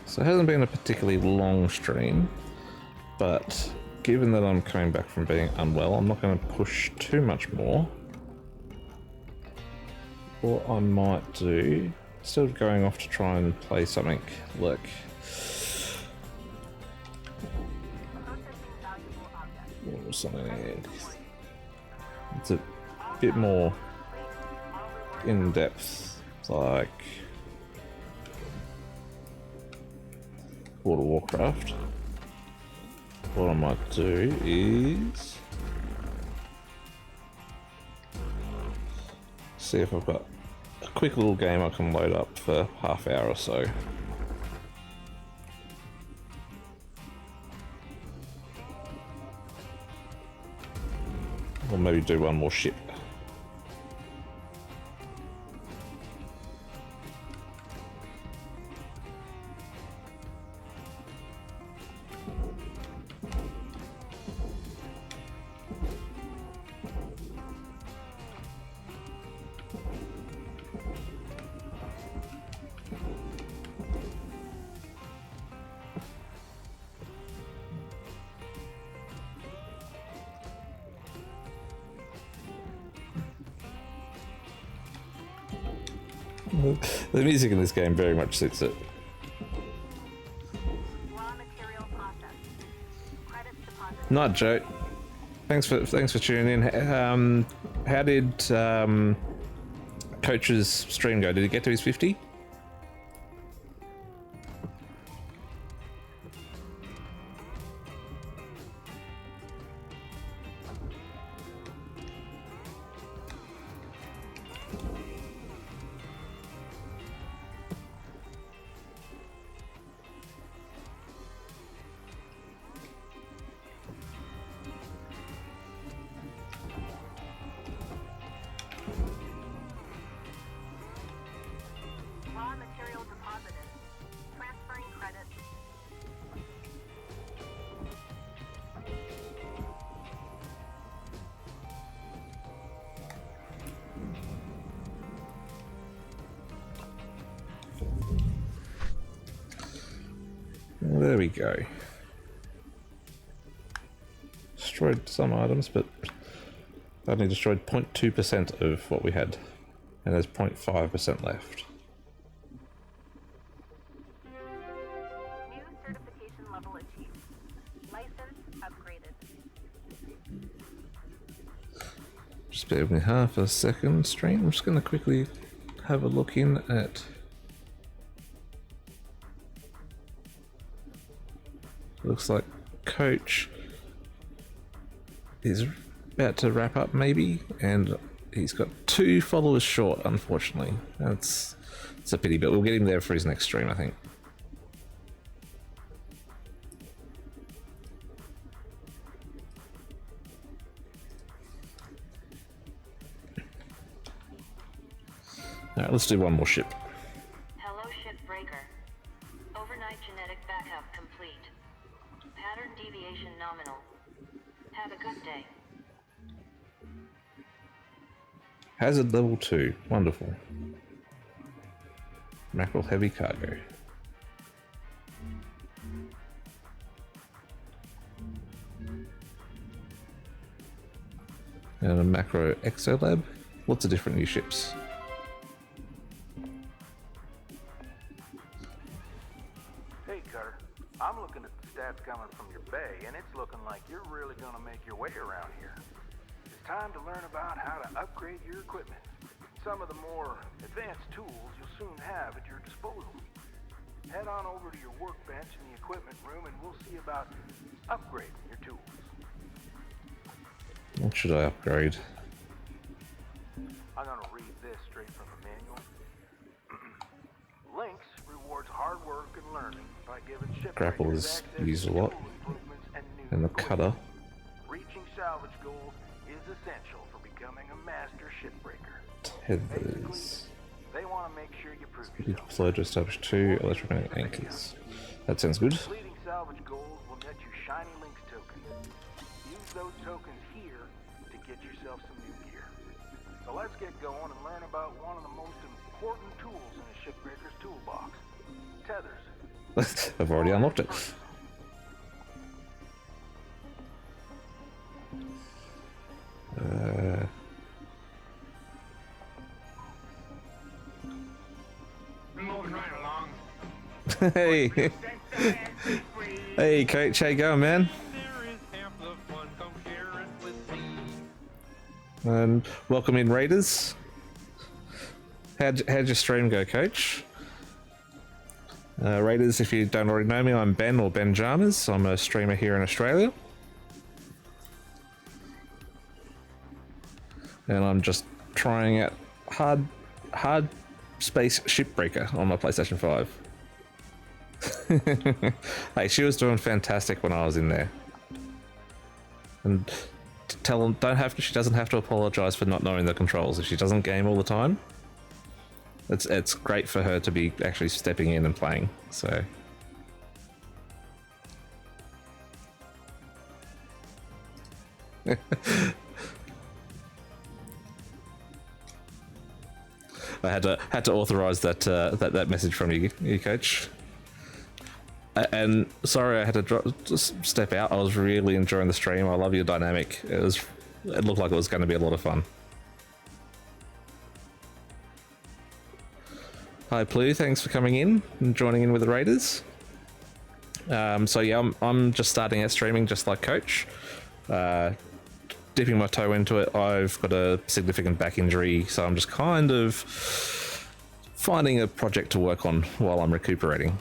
So it hasn't been a particularly long stream, but given that I'm coming back from being unwell, I'm not going to push too much more. What I might do, instead of going off to try and play something, look. What was something? It's a bit more in depth, like World of Warcraft. What I might do is see if I've got a quick little game I can load up for half hour or so. Or maybe do one more ship. The music in this game very much suits it. Raw material processed. Credits deposited. Not Joe. Thanks for tuning in. How did Coach's stream go? Did he get to his 50? Raw material deposited. Transferring credits. Well, there we go. Destroyed some items, but only destroyed 0.2% of what we had, and there's 0.5% left. New certification level achieved. License upgraded. Just bear with me half a second, stream. I'm just going to quickly have a look in at... Looks like Coach is about to wrap up maybe, and he's got 2 followers short, unfortunately. It's a pity, but we'll get him there for his next stream, I think. Alright, let's do one more ship. Hello, Shipbreaker. Overnight genetic backup complete. Pattern deviation nominal. Have a good day. Hazard level 2. Wonderful. Mackerel heavy cargo. And a macro exolab. Lots of different new ships. Hey, Cutter. I'm looking at the stats coming from your bay, and it's looking like you're really gonna make your way around here. It's time to learn about how to upgrade your equipment. Some of the more advanced tools you'll soon have at your disposal. Head on over to your workbench in the equipment room, and we'll see about upgrading your tools. What should I upgrade? I'm gonna read this straight from the manual. Lynx rewards hard work and learning by giving Grapple shipbreakers is access used a to lot. tool improvements and new And the equipment. cutter. Reaching salvage goals is essential for becoming a master shipbreaker. Tethers. They want to make sure you prove yourself. Deploy to establish 2 electromagnetic anchors. That sounds good. Completing salvage goals will net you shiny Lynx tokens. Use those tokens here to get yourself some new gear. So let's get going and learn about one of the most important tools in a shipbreaker's toolbox. Tethers. I've already unlocked it. Moving right along. Hey, hey, Coach, how you going, man? There is half the fun, come share it with me. And welcome in, Raiders. How'd your stream go, Coach? Raiders, if you don't already know me, I'm Ben or Ben Jarmers. I'm a streamer here in Australia. And I'm just trying out Hardspace Shipbreaker on my PlayStation 5. Hey, she was doing fantastic when I was in there. And tell them she doesn't have to apologize for not knowing the controls. If she doesn't game all the time, it's great for her to be actually stepping in and playing. So I had to authorize that message from you, Coach. And sorry, I had to just step out. I was really enjoying the stream. I love your dynamic. It looked like it was going to be a lot of fun. Hi, Plu. Thanks for coming in and joining in with the Raiders. So yeah, I'm just starting out streaming, just like Coach. Dipping my toe into it. I've got a significant back injury, so I'm just kind of finding a project to work on while I'm recuperating.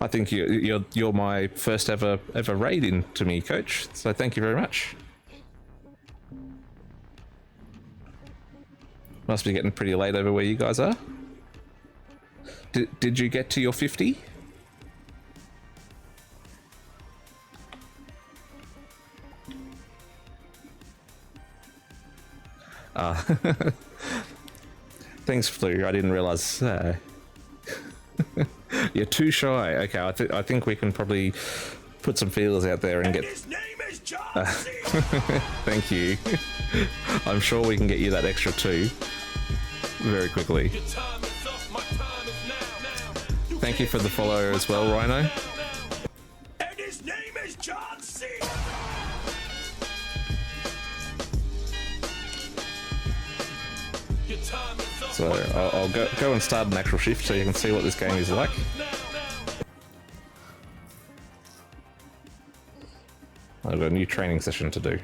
I think you're my first ever raid into me, Coach. So thank you very much. Must be getting pretty late over where you guys are. Did you get to your 50? Thanks, Flu. I didn't realize. You're too shy. Okay, I think we can probably put some feelers out there and get. His name is John C. Thank you. I'm sure we can get you that extra 2 very quickly. Your time is up, my time is now. Thank you for the follow as well, Rhino. And his name is John C. Your time is up, So I'll go and start an actual shift so you can see what this game is like. I've got a new training session to do.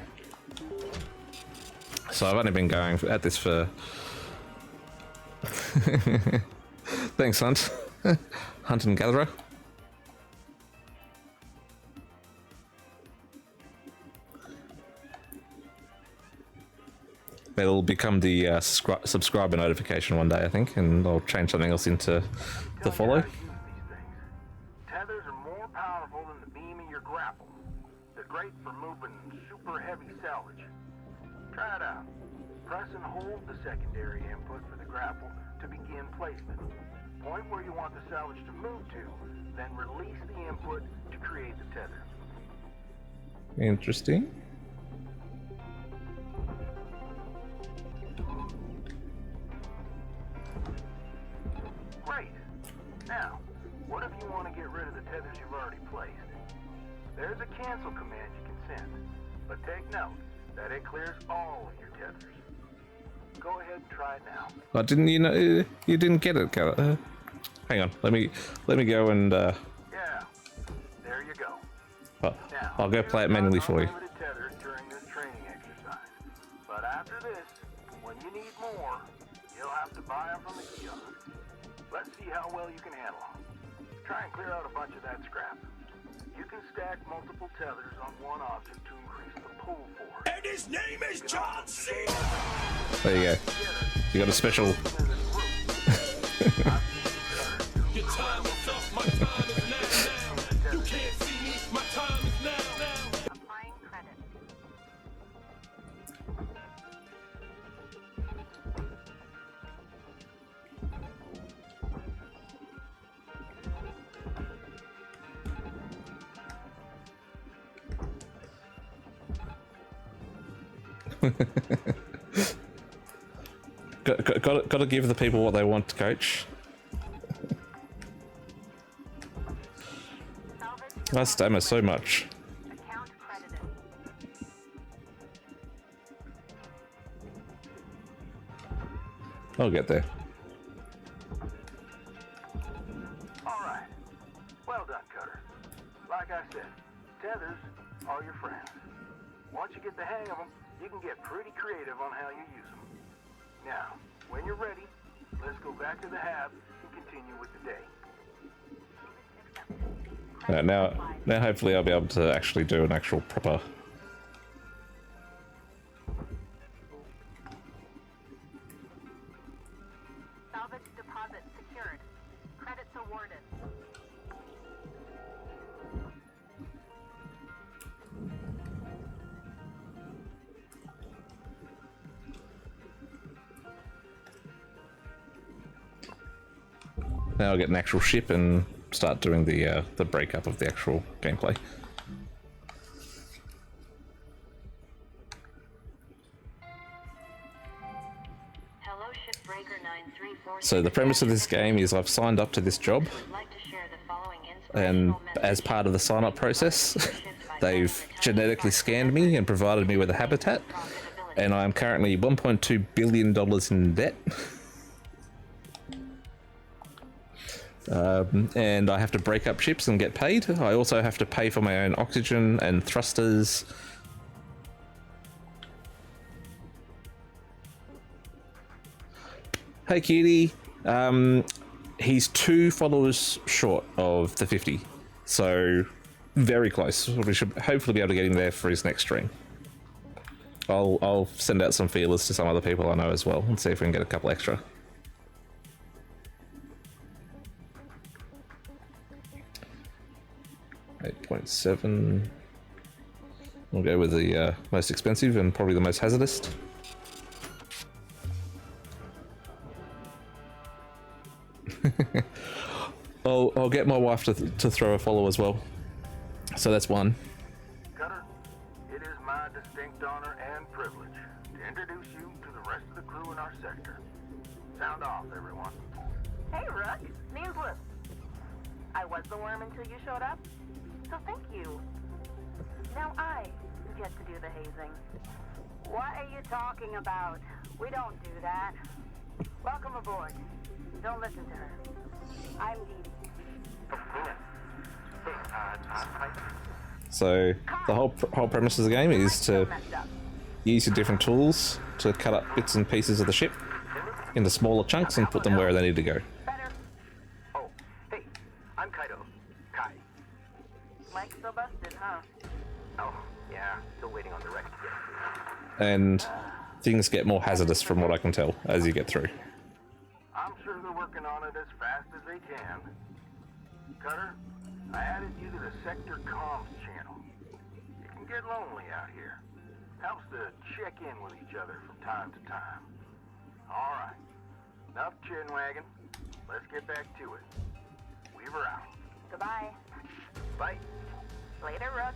So I've only been going at this for... Thanks, Hunt. Hunt and Gatherer. It'll become the subscriber notification one day, I think, and I'll change something else into the follow. Tethers are more powerful than the beam of your grapple. They're great for moving super heavy salvage. Try it out. Press and hold the secondary input for the grapple to begin placement. Point where you want the salvage to move to, then release the input to create the tether. Interesting. Great. Now, what if you want to get rid of the tethers you've already placed? There's a cancel command you can send, but take note that it clears all of your tethers. Go ahead and try it now. Oh, didn't you know you didn't get it, Garrett? Hang on, let me go and Yeah, there you go. Now, I'll go play it manually for you. unlimited tethers during this training exercise. But after this, when you need more, you'll have to buy them from the kiosk. Let's see how well you can handle them. Try and clear out a bunch of that scrap. You can stack multiple tethers on one object to increase the pull force. And his name is John C. There you go. You got a special. Your time is up, my time is now. You can't see me, my time is now. Applying credit. Got to give the people what they want, Coach. I stammer so much. Account credited. I'll get there. All right. Well done, Cutter. Like I said, tethers are your friends. Once you get the hang of them, you can get pretty creative on how you use them. Now, when you're ready, let's go back to the hab and continue with the day. Now hopefully I'll be able to actually do an actual proper. Salvage deposit secured. Credits awarded. Now I'll get an actual ship and start doing the breakup of the actual gameplay. Hello, Shipbreaker 934. So the premise of this game is I've signed up to this job, Would like to share the following and inspirational message. as part of the sign-up process, they've genetically scanned me and provided me with a habitat, and I am currently $1.2 billion in debt. And I have to break up ships and get paid. I also have to pay for my own oxygen and thrusters. Hey cutie. He's 2 followers short of the 50. So very close. We should hopefully be able to get him there for his next stream. I'll send out some feelers to some other people I know as well and see if we can get a couple extra. $8.7. We'll go with the most expensive and probably the most hazardous. I'll get my wife to throw a follow as well. So that's 1. Cutter, it is my distinct honor and privilege to introduce you to the rest of the crew in our sector. Sound off, everyone. Hey, Rook. Name's Liz. I was the worm until you showed up, so thank you. Now I get to do the hazing. What are you talking about? We don't do that. Welcome aboard. Don't listen to her. I'm Dee. So the whole premise of the game is to use your different tools to cut up bits and pieces of the ship into smaller chunks and put them where they need to go. Better. Oh, hey, I'm Kaido. Kai. Mike still busted, huh? Oh, yeah, still waiting on the wreck to get And things get more hazardous from what I can tell as you get through. I'm sure they're working on it as fast as they can. Cutter, I added you to the sector comms channel. It can get lonely out here. Helps to check in with each other from time to time. All right, enough chin wagging. let's get back to it. Weaver out. Goodbye. Bye. Later, Rook.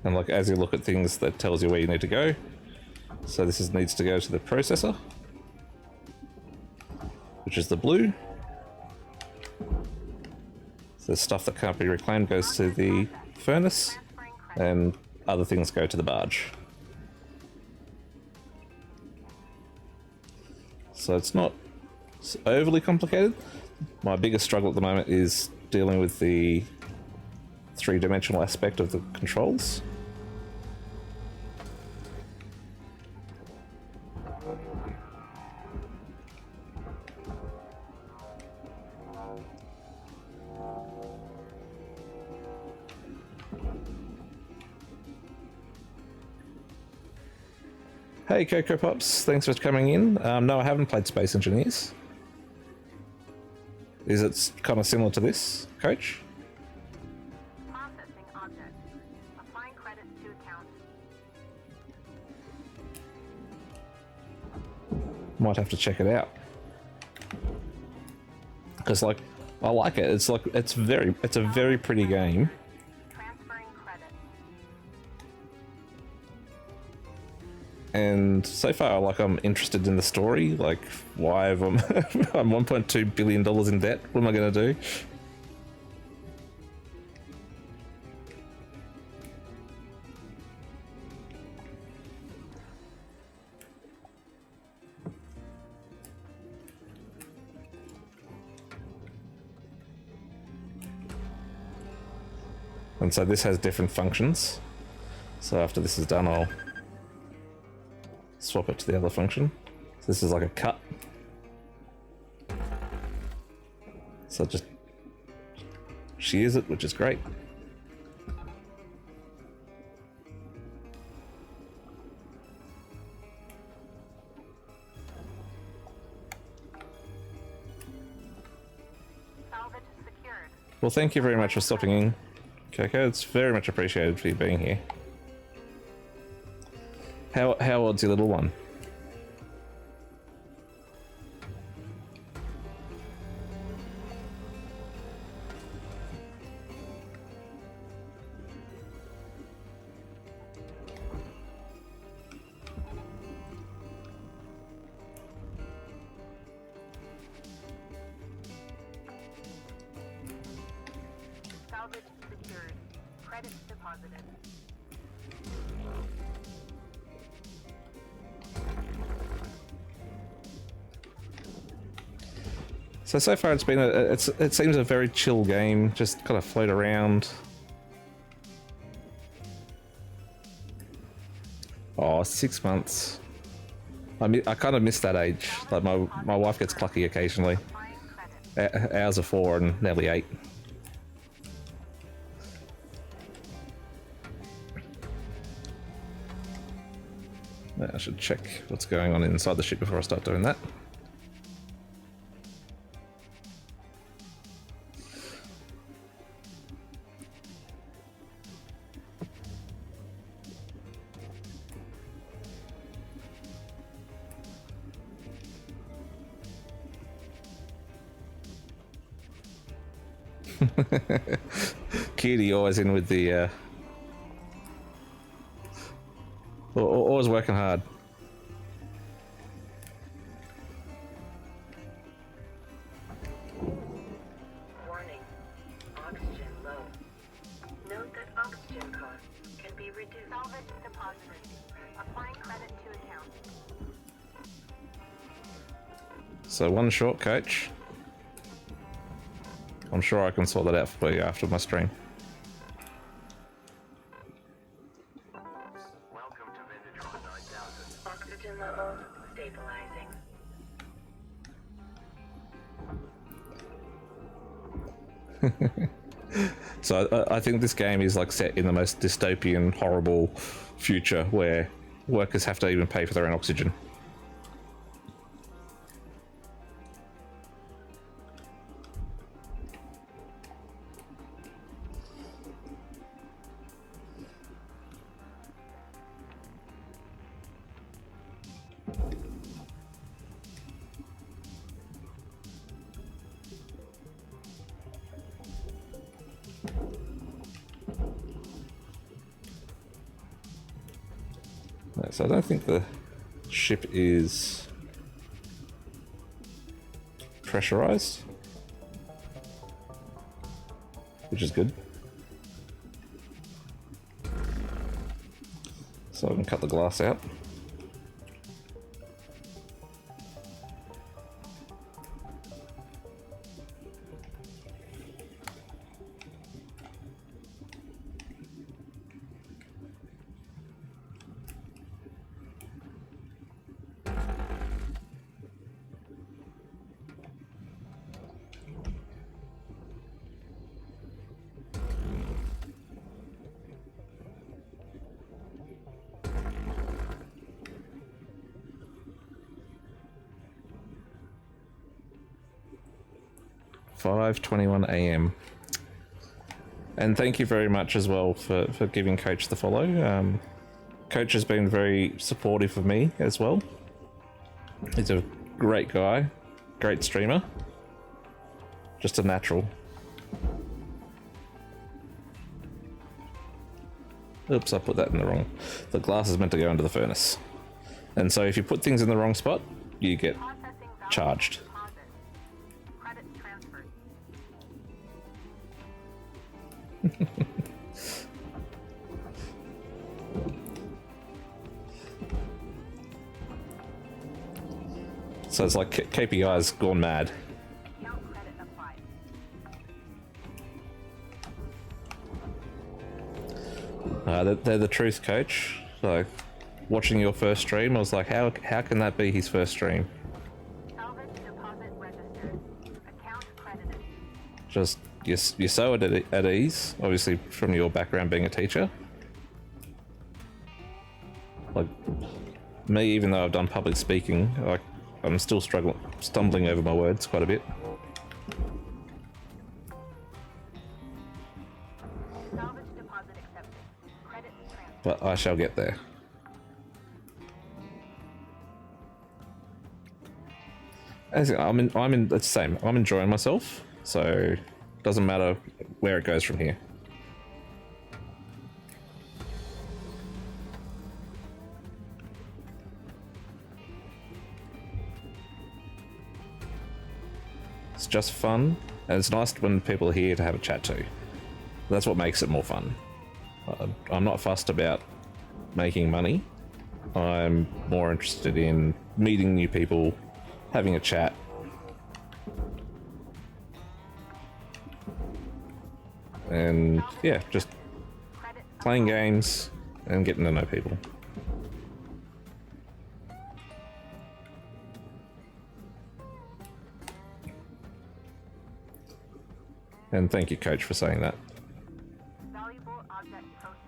And like as you look at things, that tells you where you need to go. So this needs to go to the processor, which is the blue. So the stuff that can't be reclaimed goes to the furnace, and other things go to the barge. So it's not overly complicated. My biggest struggle at the moment is dealing with the three-dimensional aspect of the controls. Hey Coco Pops, thanks for coming in. No, I haven't played Space Engineers. Is it kind of similar to this, Coach? Processing object. Applying credits to account. Might have to check it out. Because like, I like it. It's like, it's a very pretty game. Transferring credit. And so far, like, I'm interested in the story. Like, why have I'm $1.2 billion in debt? What am I going to do? And so this has different functions. So after this is done, I'll swap it to the other function. So this is like a cut. So just shears it, which is great. Salvage secured. Well, thank you very much for stopping in, Coco. It's very much appreciated for you being here. How old's your little one? Salvage secured. Credits deposited. So far it's been it seems a very chill game, just kind of float around. Oh, 6 months. I kind of miss that age. Like my wife gets clucky occasionally. Ours are 4 and nearly 8. I should check what's going on inside the ship before I start doing that. Cutie always in with the always working hard. Warning. Oxygen low. Note that oxygen costs can be reduced. Salvage deposited. Applying credit to account. So one short, Coach. I'm sure I can sort that out for you after my stream. Welcome to Vintage 9000. Oxygen levels stabilizing. So I think this game is like set in the most dystopian, horrible future where workers have to even pay for their own oxygen. So I don't think the ship is pressurized, which is good. So I can cut the glass out. .21 a.m. And thank you very much as well for giving Coach the follow. Coach has been very supportive of me as well. He's a great guy, great streamer, just a natural. Oops, I put that in the wrong. The glass is meant to go into the furnace. And so if you put things in the wrong spot, you get charged. Credit transferred. So it's like KPI's gone mad. Account credit applied. They're the truth, Coach. Like, watching your first stream, I was like, how can that be his first stream? Salvage deposit registered. Account credited. Just, you're so at ease, obviously from your background being a teacher. Like, me, even though I've done public speaking, like, I'm still stumbling over my words quite a bit. Salvage deposit accepted. Credit transferred. But I shall get there. As I'm in the same. I'm enjoying myself, so doesn't matter where it goes from here. It's just fun, and it's nice when people are here to have a chat to. That's what makes it more fun. I'm not fussed about making money. I'm more interested in meeting new people, having a chat. And yeah, just playing games and getting to know people. And thank you, Coach, for saying that. Valuable object processed.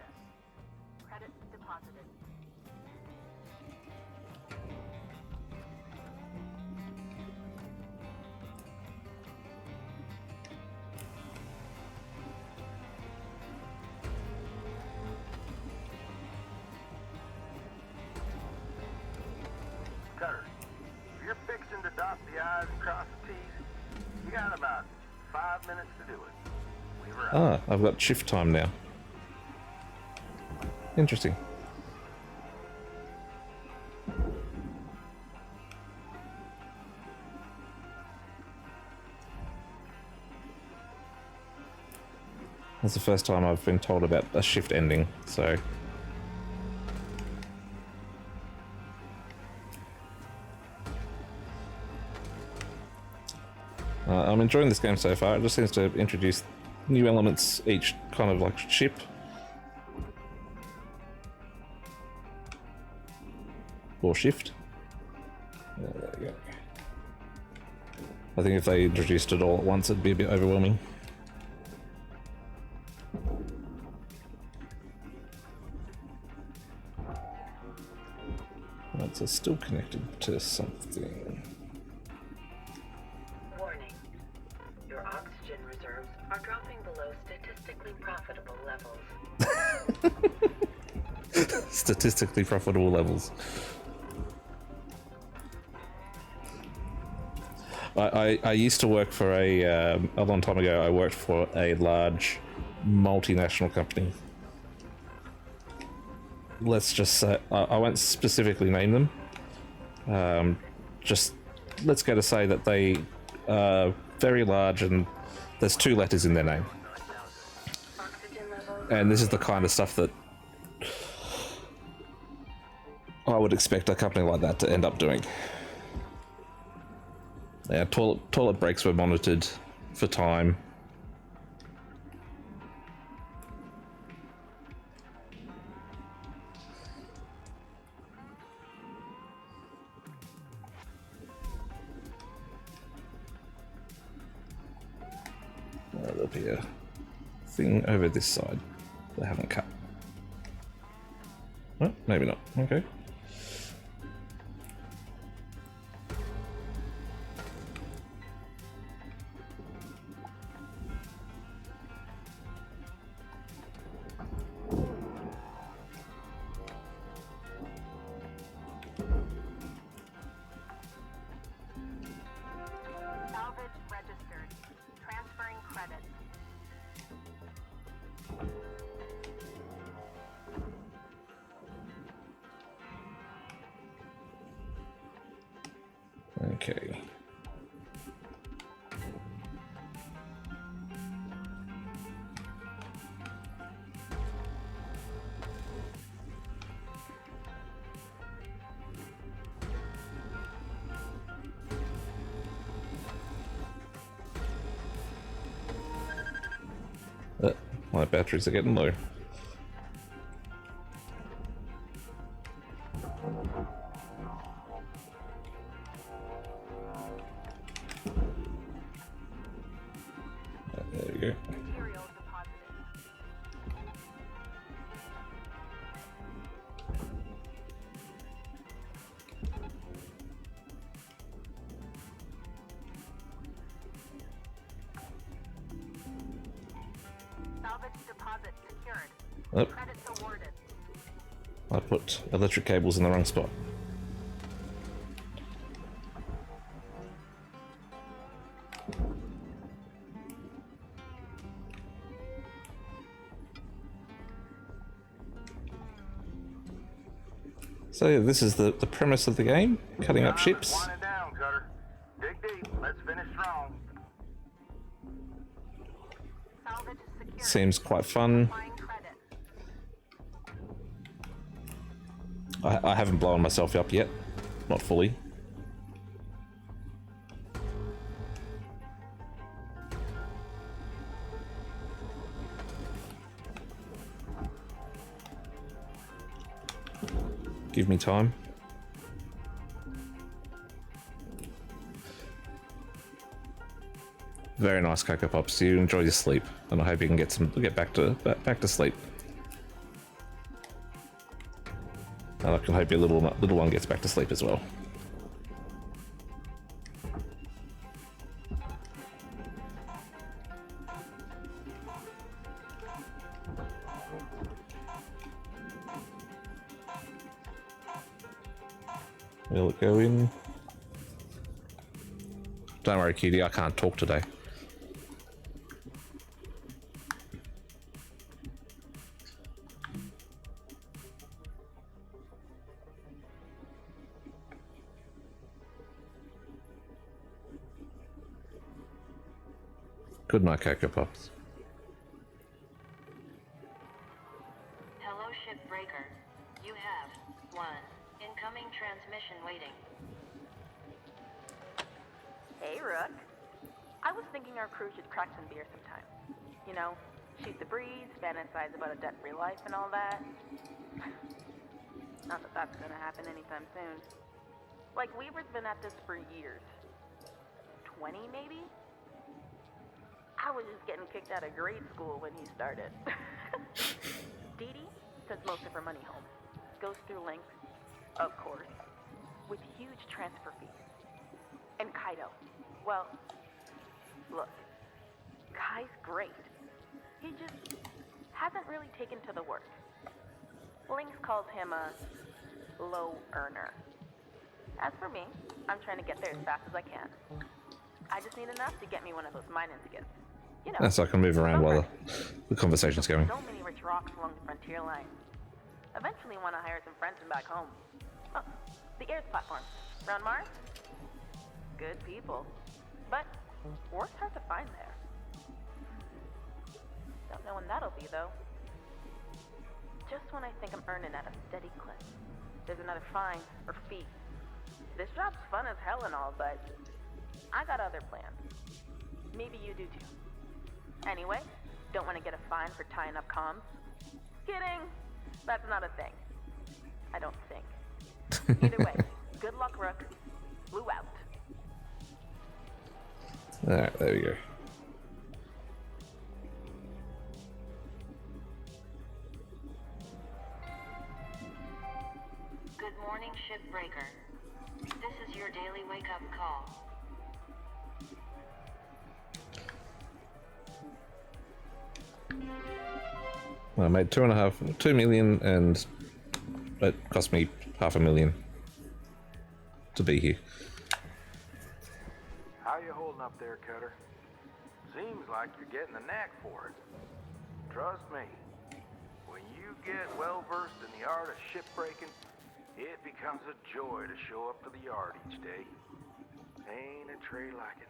Credit deposited. Cutter, if you're fixing to dot the I's and cross the T's, you got about 5 minutes to do it. Leave her out. Ah, I've got shift time now. Interesting. That's the first time I've been told about a shift ending, so... I'm enjoying this game so far. It just seems to introduce new elements each kind of like ship. Or shift. There we go. I think if they introduced it all at once, it'd be a bit overwhelming. Right, so it's still connected to something. Warning. Your oxygen reserves are dropping below statistically profitable levels. Statistically profitable levels. I used to work for a long time ago. I worked for a large multinational company, let's just say I won't specifically name them. Just let's go to say that they are very large and there's 2 letters in their name. And this is the kind of stuff that I would expect a company like that to end up doing. Yeah, toilet breaks were monitored for time. There'll be a thing over this side they haven't cut. Oh, maybe not. Okay. Salvage registered. Transferring credits. Okay. My batteries are getting low. There we go. Materials deposited. Salvage deposit secured. Oh, Credits awarded. I put electric cables in the wrong spot. So yeah, this is the premise of the game, cutting up ships. Wind it down, Cutter. Dig deep. Let's finish strong. Salvage secured. Seems quite fun. Applying credit. I haven't blown myself up yet, not fully. Give me time. Very nice, Cocoa Pops. You enjoy your sleep, and I hope you can get back to sleep. And I can hope your little one gets back to sleep as well. Will it go in? Don't worry, Cutie, I can't talk today. Good night, Cocoa Pops. Hello, Shipbreaker. You have 1 incoming transmission waiting. Hey, Rook. I was thinking our crew should crack some beer sometime. You know, shoot the breeze, fantasize about a debt-free life and all that. Not that that's gonna happen anytime soon. Like, Weaver's been at this for years. 20, maybe? I was just getting kicked out of grade school when he started. Dee Dee sends most of her money home. Goes through Link, of course, with huge transfer fees. And Kaido, well, look, Kai's great. He just hasn't really taken to the work. Lynx calls him a low earner. As for me, I'm trying to get there as fast as I can. I just need enough to get me one of those mining skids. You know, So I can move around while the conversation's going. so many rich rocks along the frontier line. Eventually want to hire some friends from back home. Oh, the Airs platform. Round Mars? Good people. But work's hard to find there. Don't know when that'll be, though. Just when I think I'm earning at a steady clip, there's another fine or fee. This job's fun as hell and all, but I got other plans. Maybe you do too. Anyway, don't want to get a fine for tying up comms. Kidding! That's not a thing. I don't think. Either way, good luck, Rook. Blue out. Alright, there we go. Good morning, Shipbreaker. This is your daily wake-up call. I made 2 million, and it cost me $500,000 to be here. How you holding up there, Cutter? Seems like you're getting the knack for it. Trust me, when you get well versed in the art of shipbreaking, it becomes a joy to show up to the yard each day. Ain't a tray like it.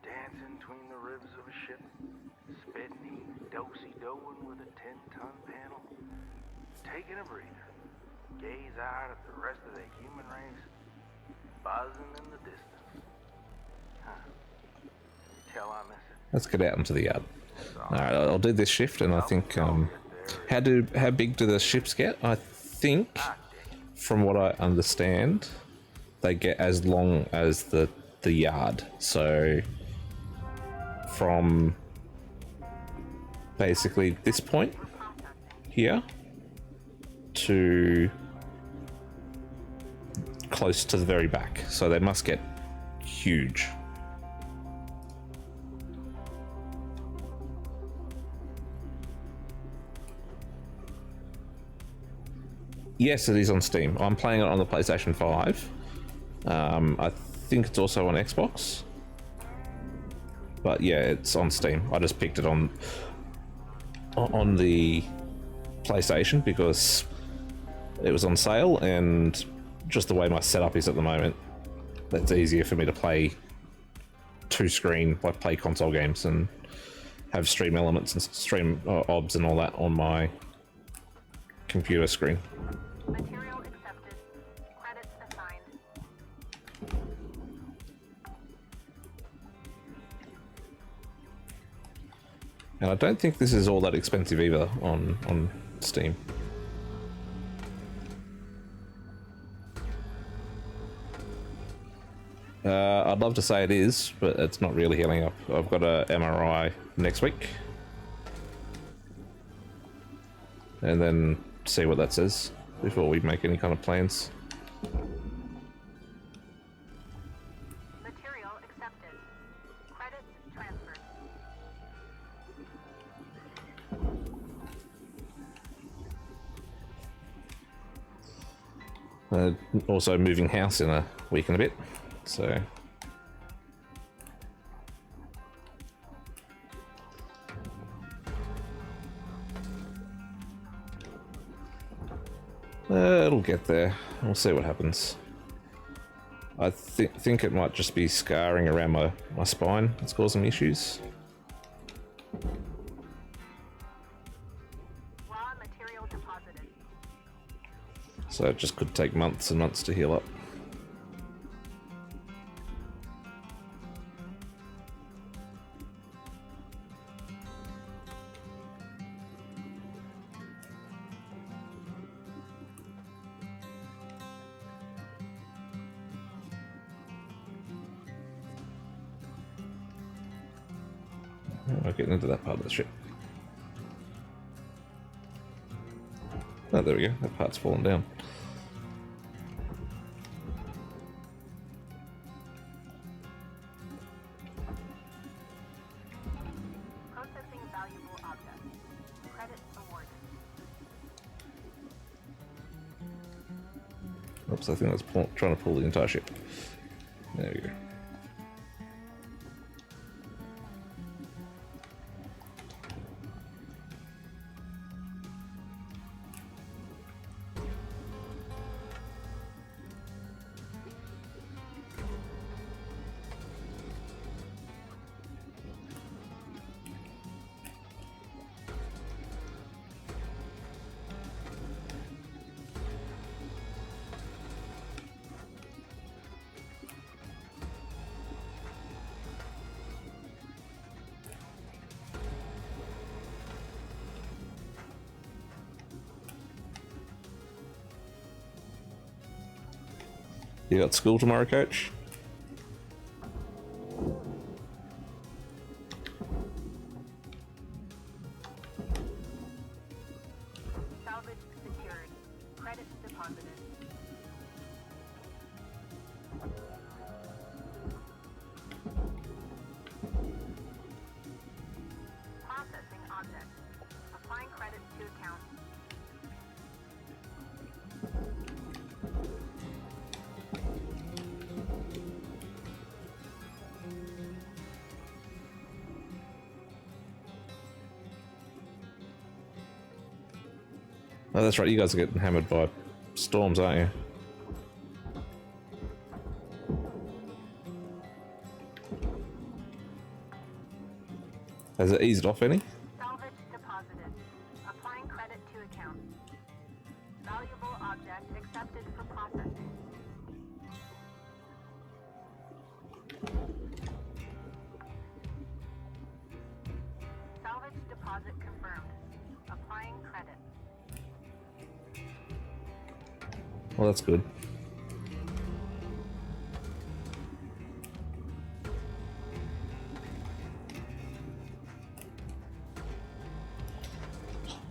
Dancing between the ribs of a ship, spitting, dosey-doing with a 10-ton panel, taking a breather, gaze out at the rest of the human race, buzzing in the distance. Huh. Tell I miss it. Let's get out into the yard. Alright, I'll do this shift, and I think, how big do the ships get? I think, from what I understand, they get as long as the yard. So, from basically this point here to close to the very back. So they must get huge. Yes, it is on Steam. I'm playing it on the PlayStation 5. I think it's also on Xbox. But yeah, it's on Steam. I just picked it on the PlayStation because it was on sale, and just the way my setup is at the moment, it's easier for me to play two-screen, like play console games and have stream elements and stream OBS and all that on my computer screen. Material accepted. Credits assigned. And I don't think this is all that expensive either on Steam. I'd love to say it is, but it's not really healing up. I've got a MRI next week. And then see what that says before we make any kind of plans. Material accepted. Credits transferred. Also moving house in a week and a bit, so it'll get there. We'll see what happens. I think it might just be scarring around my spine that's causing me issues. Raw material deposited. So it just could take months and months to heal up. We're getting into that part of the ship. Oh, there we go. That part's fallen down. Processing valuable objects. Credits awarded. Oops, I think that's trying to pull the entire ship. There we go. You got school tomorrow, Coach? Salvage secured. Credits deposited. Processing object. Applying credits to account. Oh, that's right. You guys are getting hammered by storms, aren't you? Has it eased off any? Salvage deposited. Applying credit to account. Valuable object accepted for processing. Salvage deposit confirmed. Applying credit. Well, that's good.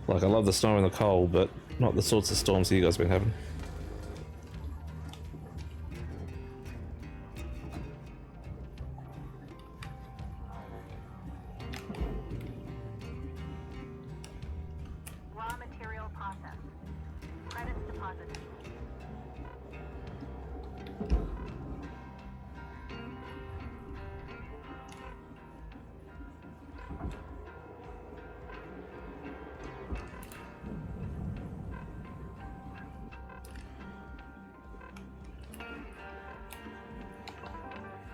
Like, I love the snow and the cold, but not the sorts of storms that you guys have been having. Raw material processed. Credits deposited.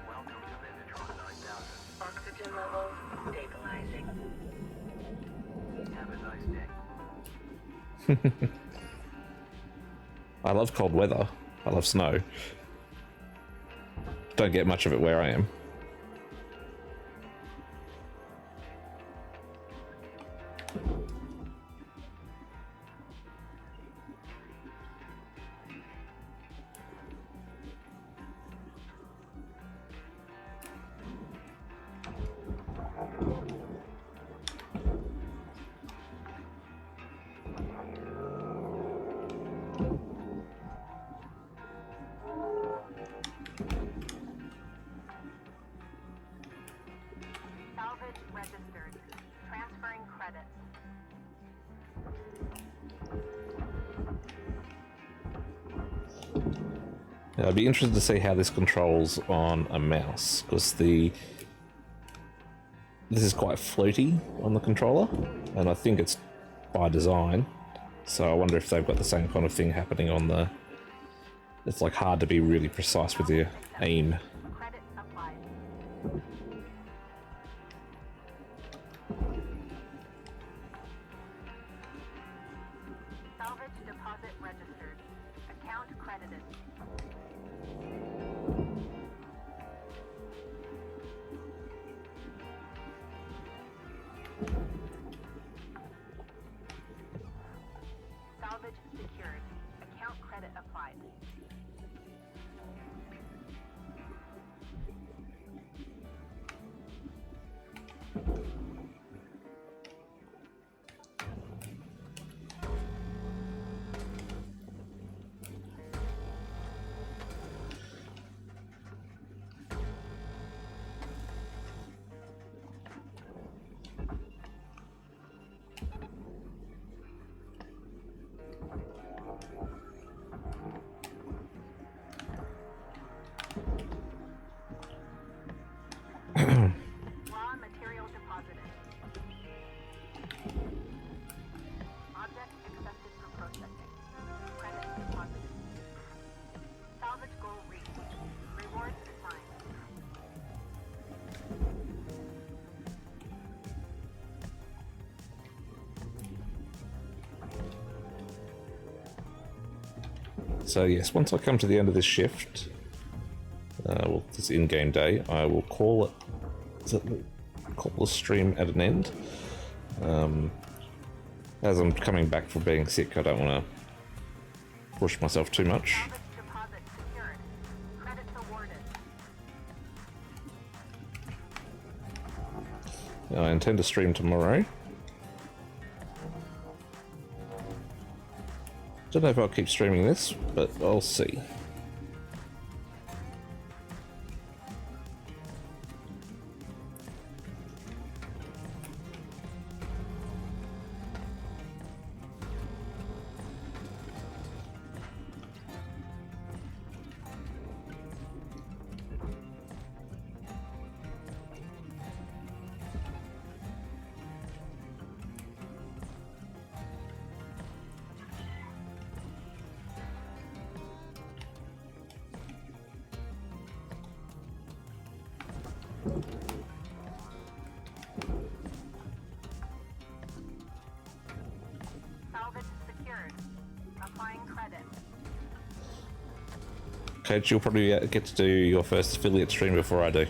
Welcome to Vintatron 9000. Oxygen levels stabilizing. Have a nice day. I love cold weather. I love snow. Don't get much of it where I am. Salvage registered. Transferring credits. Yeah, I'd be interested to see how this controls on a mouse, because this is quite floaty on the controller, and I think it's by design. So I wonder if they've got the same kind of thing happening on the... It's like hard to be really precise with your aim. Credit applied. Salvage deposit registered. Account credited. Salvage secured. Account credit applied. Raw material deposited. Object accepted for processing. Credit deposited. Salvage goal reached. Rewards assigned. So yes, once I come to the end of this shift, well, this in-game day, I will call the stream at an end. As I'm coming back from being sick, I don't want to push myself too much. Salvage deposit secured. I intend to stream tomorrow. Don't know if I'll keep streaming this, but I'll see. Salvage secured. Applying credit. Coach, you'll probably get to do your first affiliate stream before I do.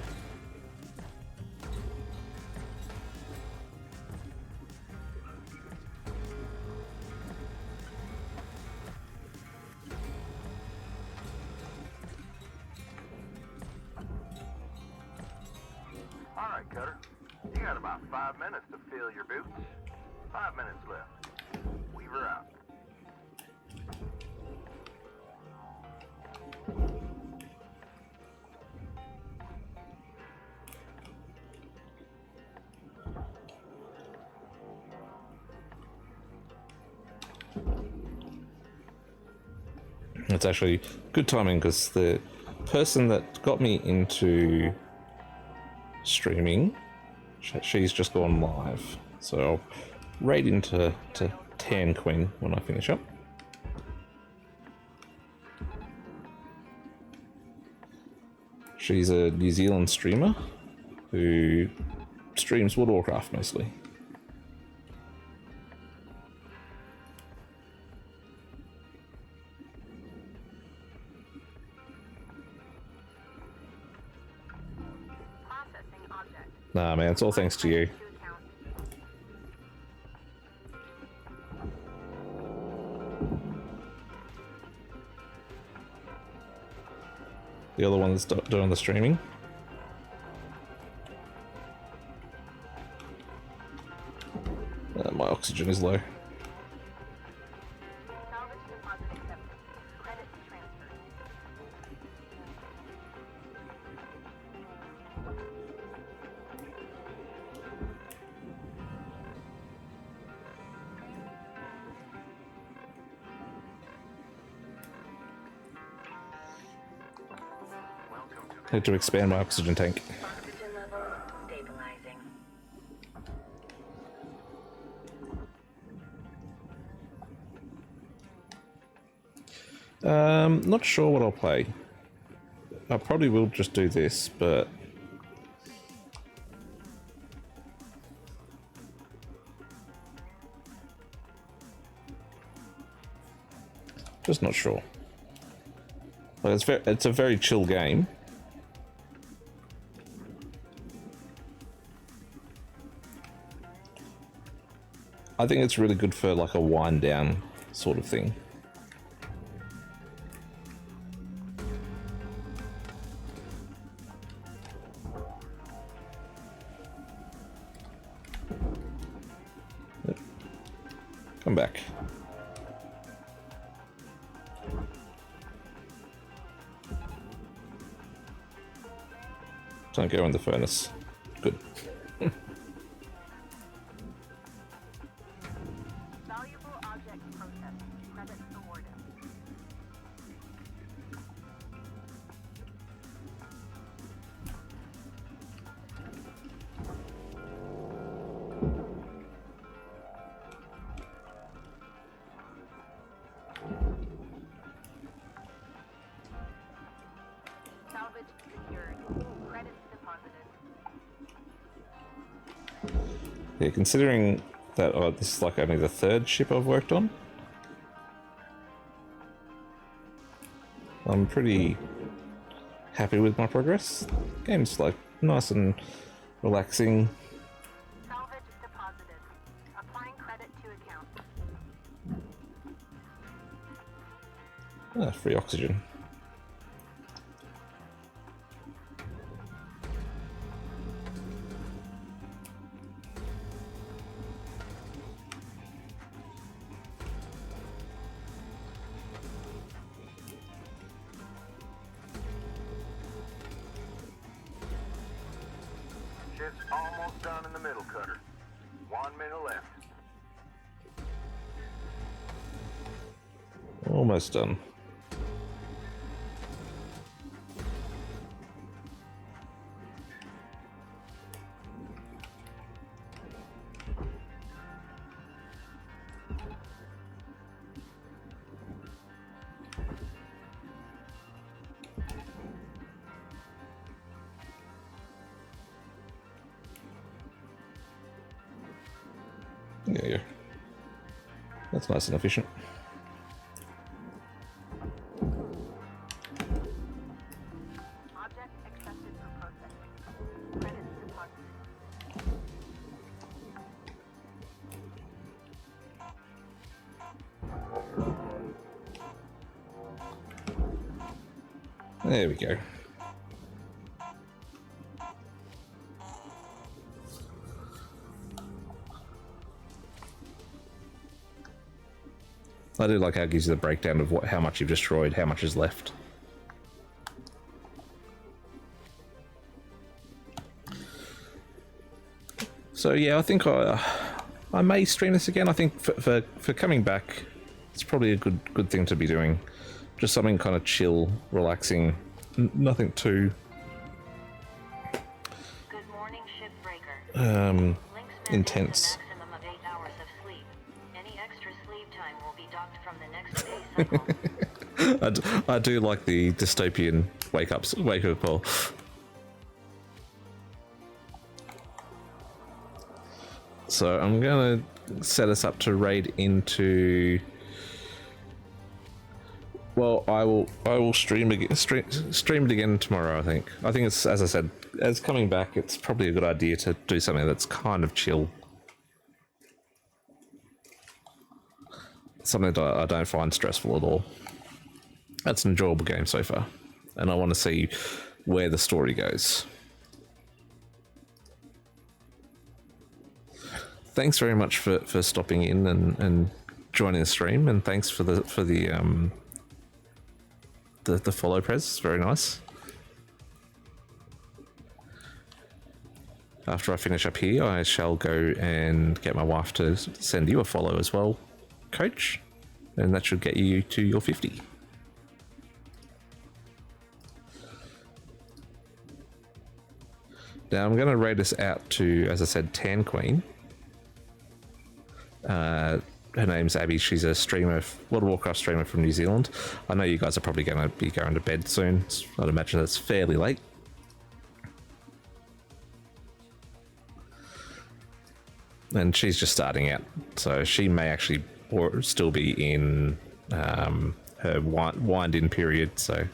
All right, Cutter. You got about 5 minutes to fill your boots. 5 minutes left. Weaver out. It's actually good timing because the person that got me into streaming, she's just gone live. So I'll raid into Tan Queen when I finish up. She's a New Zealand streamer who streams World of Warcraft mostly. Processing object. Nah, man, it's all thanks to you. To account. The other one that's doing the streaming. My oxygen is low. Salvage deposit accepted. Credit transferred. Need to expand my oxygen tank. Oxygen levels stabilizing. Not sure what I'll play. I probably will just do this, but just not sure. Like it's a very chill game. I think it's really good for like a wind down sort of thing. Yep. Come back. Don't go in the furnace. Good. Valuable object processed. Credit awarded. Salvage secured. Credits deposited. Yeah, considering that this is like only the third ship I've worked on, I'm pretty happy with my progress. Game's like nice and relaxing. Salvage deposited. Applying credit to account. Free oxygen. Units almost done in the middle cutter. 1 minute left. Almost done. There you go. That's nice and efficient. Object accepted for processing. Credits deposited. There we go. I do like how it gives you the breakdown of how much you've destroyed, how much is left. So yeah, I think I may stream this again. I think for coming back, it's probably a good thing to be doing. Just something kind of chill, relaxing, nothing too Good morning, Shipbreaker. Links intense. mandates a maximum of 8 hours of sleep. Any extra sleep time will be docked from the next day cycle. I do like the dystopian wake up call. So I'm gonna set us up to raid into. Well, I will stream it again tomorrow. I think it's, as I said, as coming back, it's probably a good idea to do something that's kind of chill, something that I don't find stressful at all. That's an enjoyable game so far, and I want to see where the story goes. Thanks very much for stopping in and joining the stream, and thanks for the follow, Prez. It's very nice. After I finish up here, I shall go and get my wife to send you a follow as well, Coach, and that should get you to your 50. Now I'm going to rate us out to, as I said, Tan Queen. Her name's Abby. She's a streamer, World of Warcraft streamer from New Zealand. I know you guys are probably going to be going to bed soon. I'd imagine it's fairly late. And she's just starting out, so she may actually still be in her wind-in period. So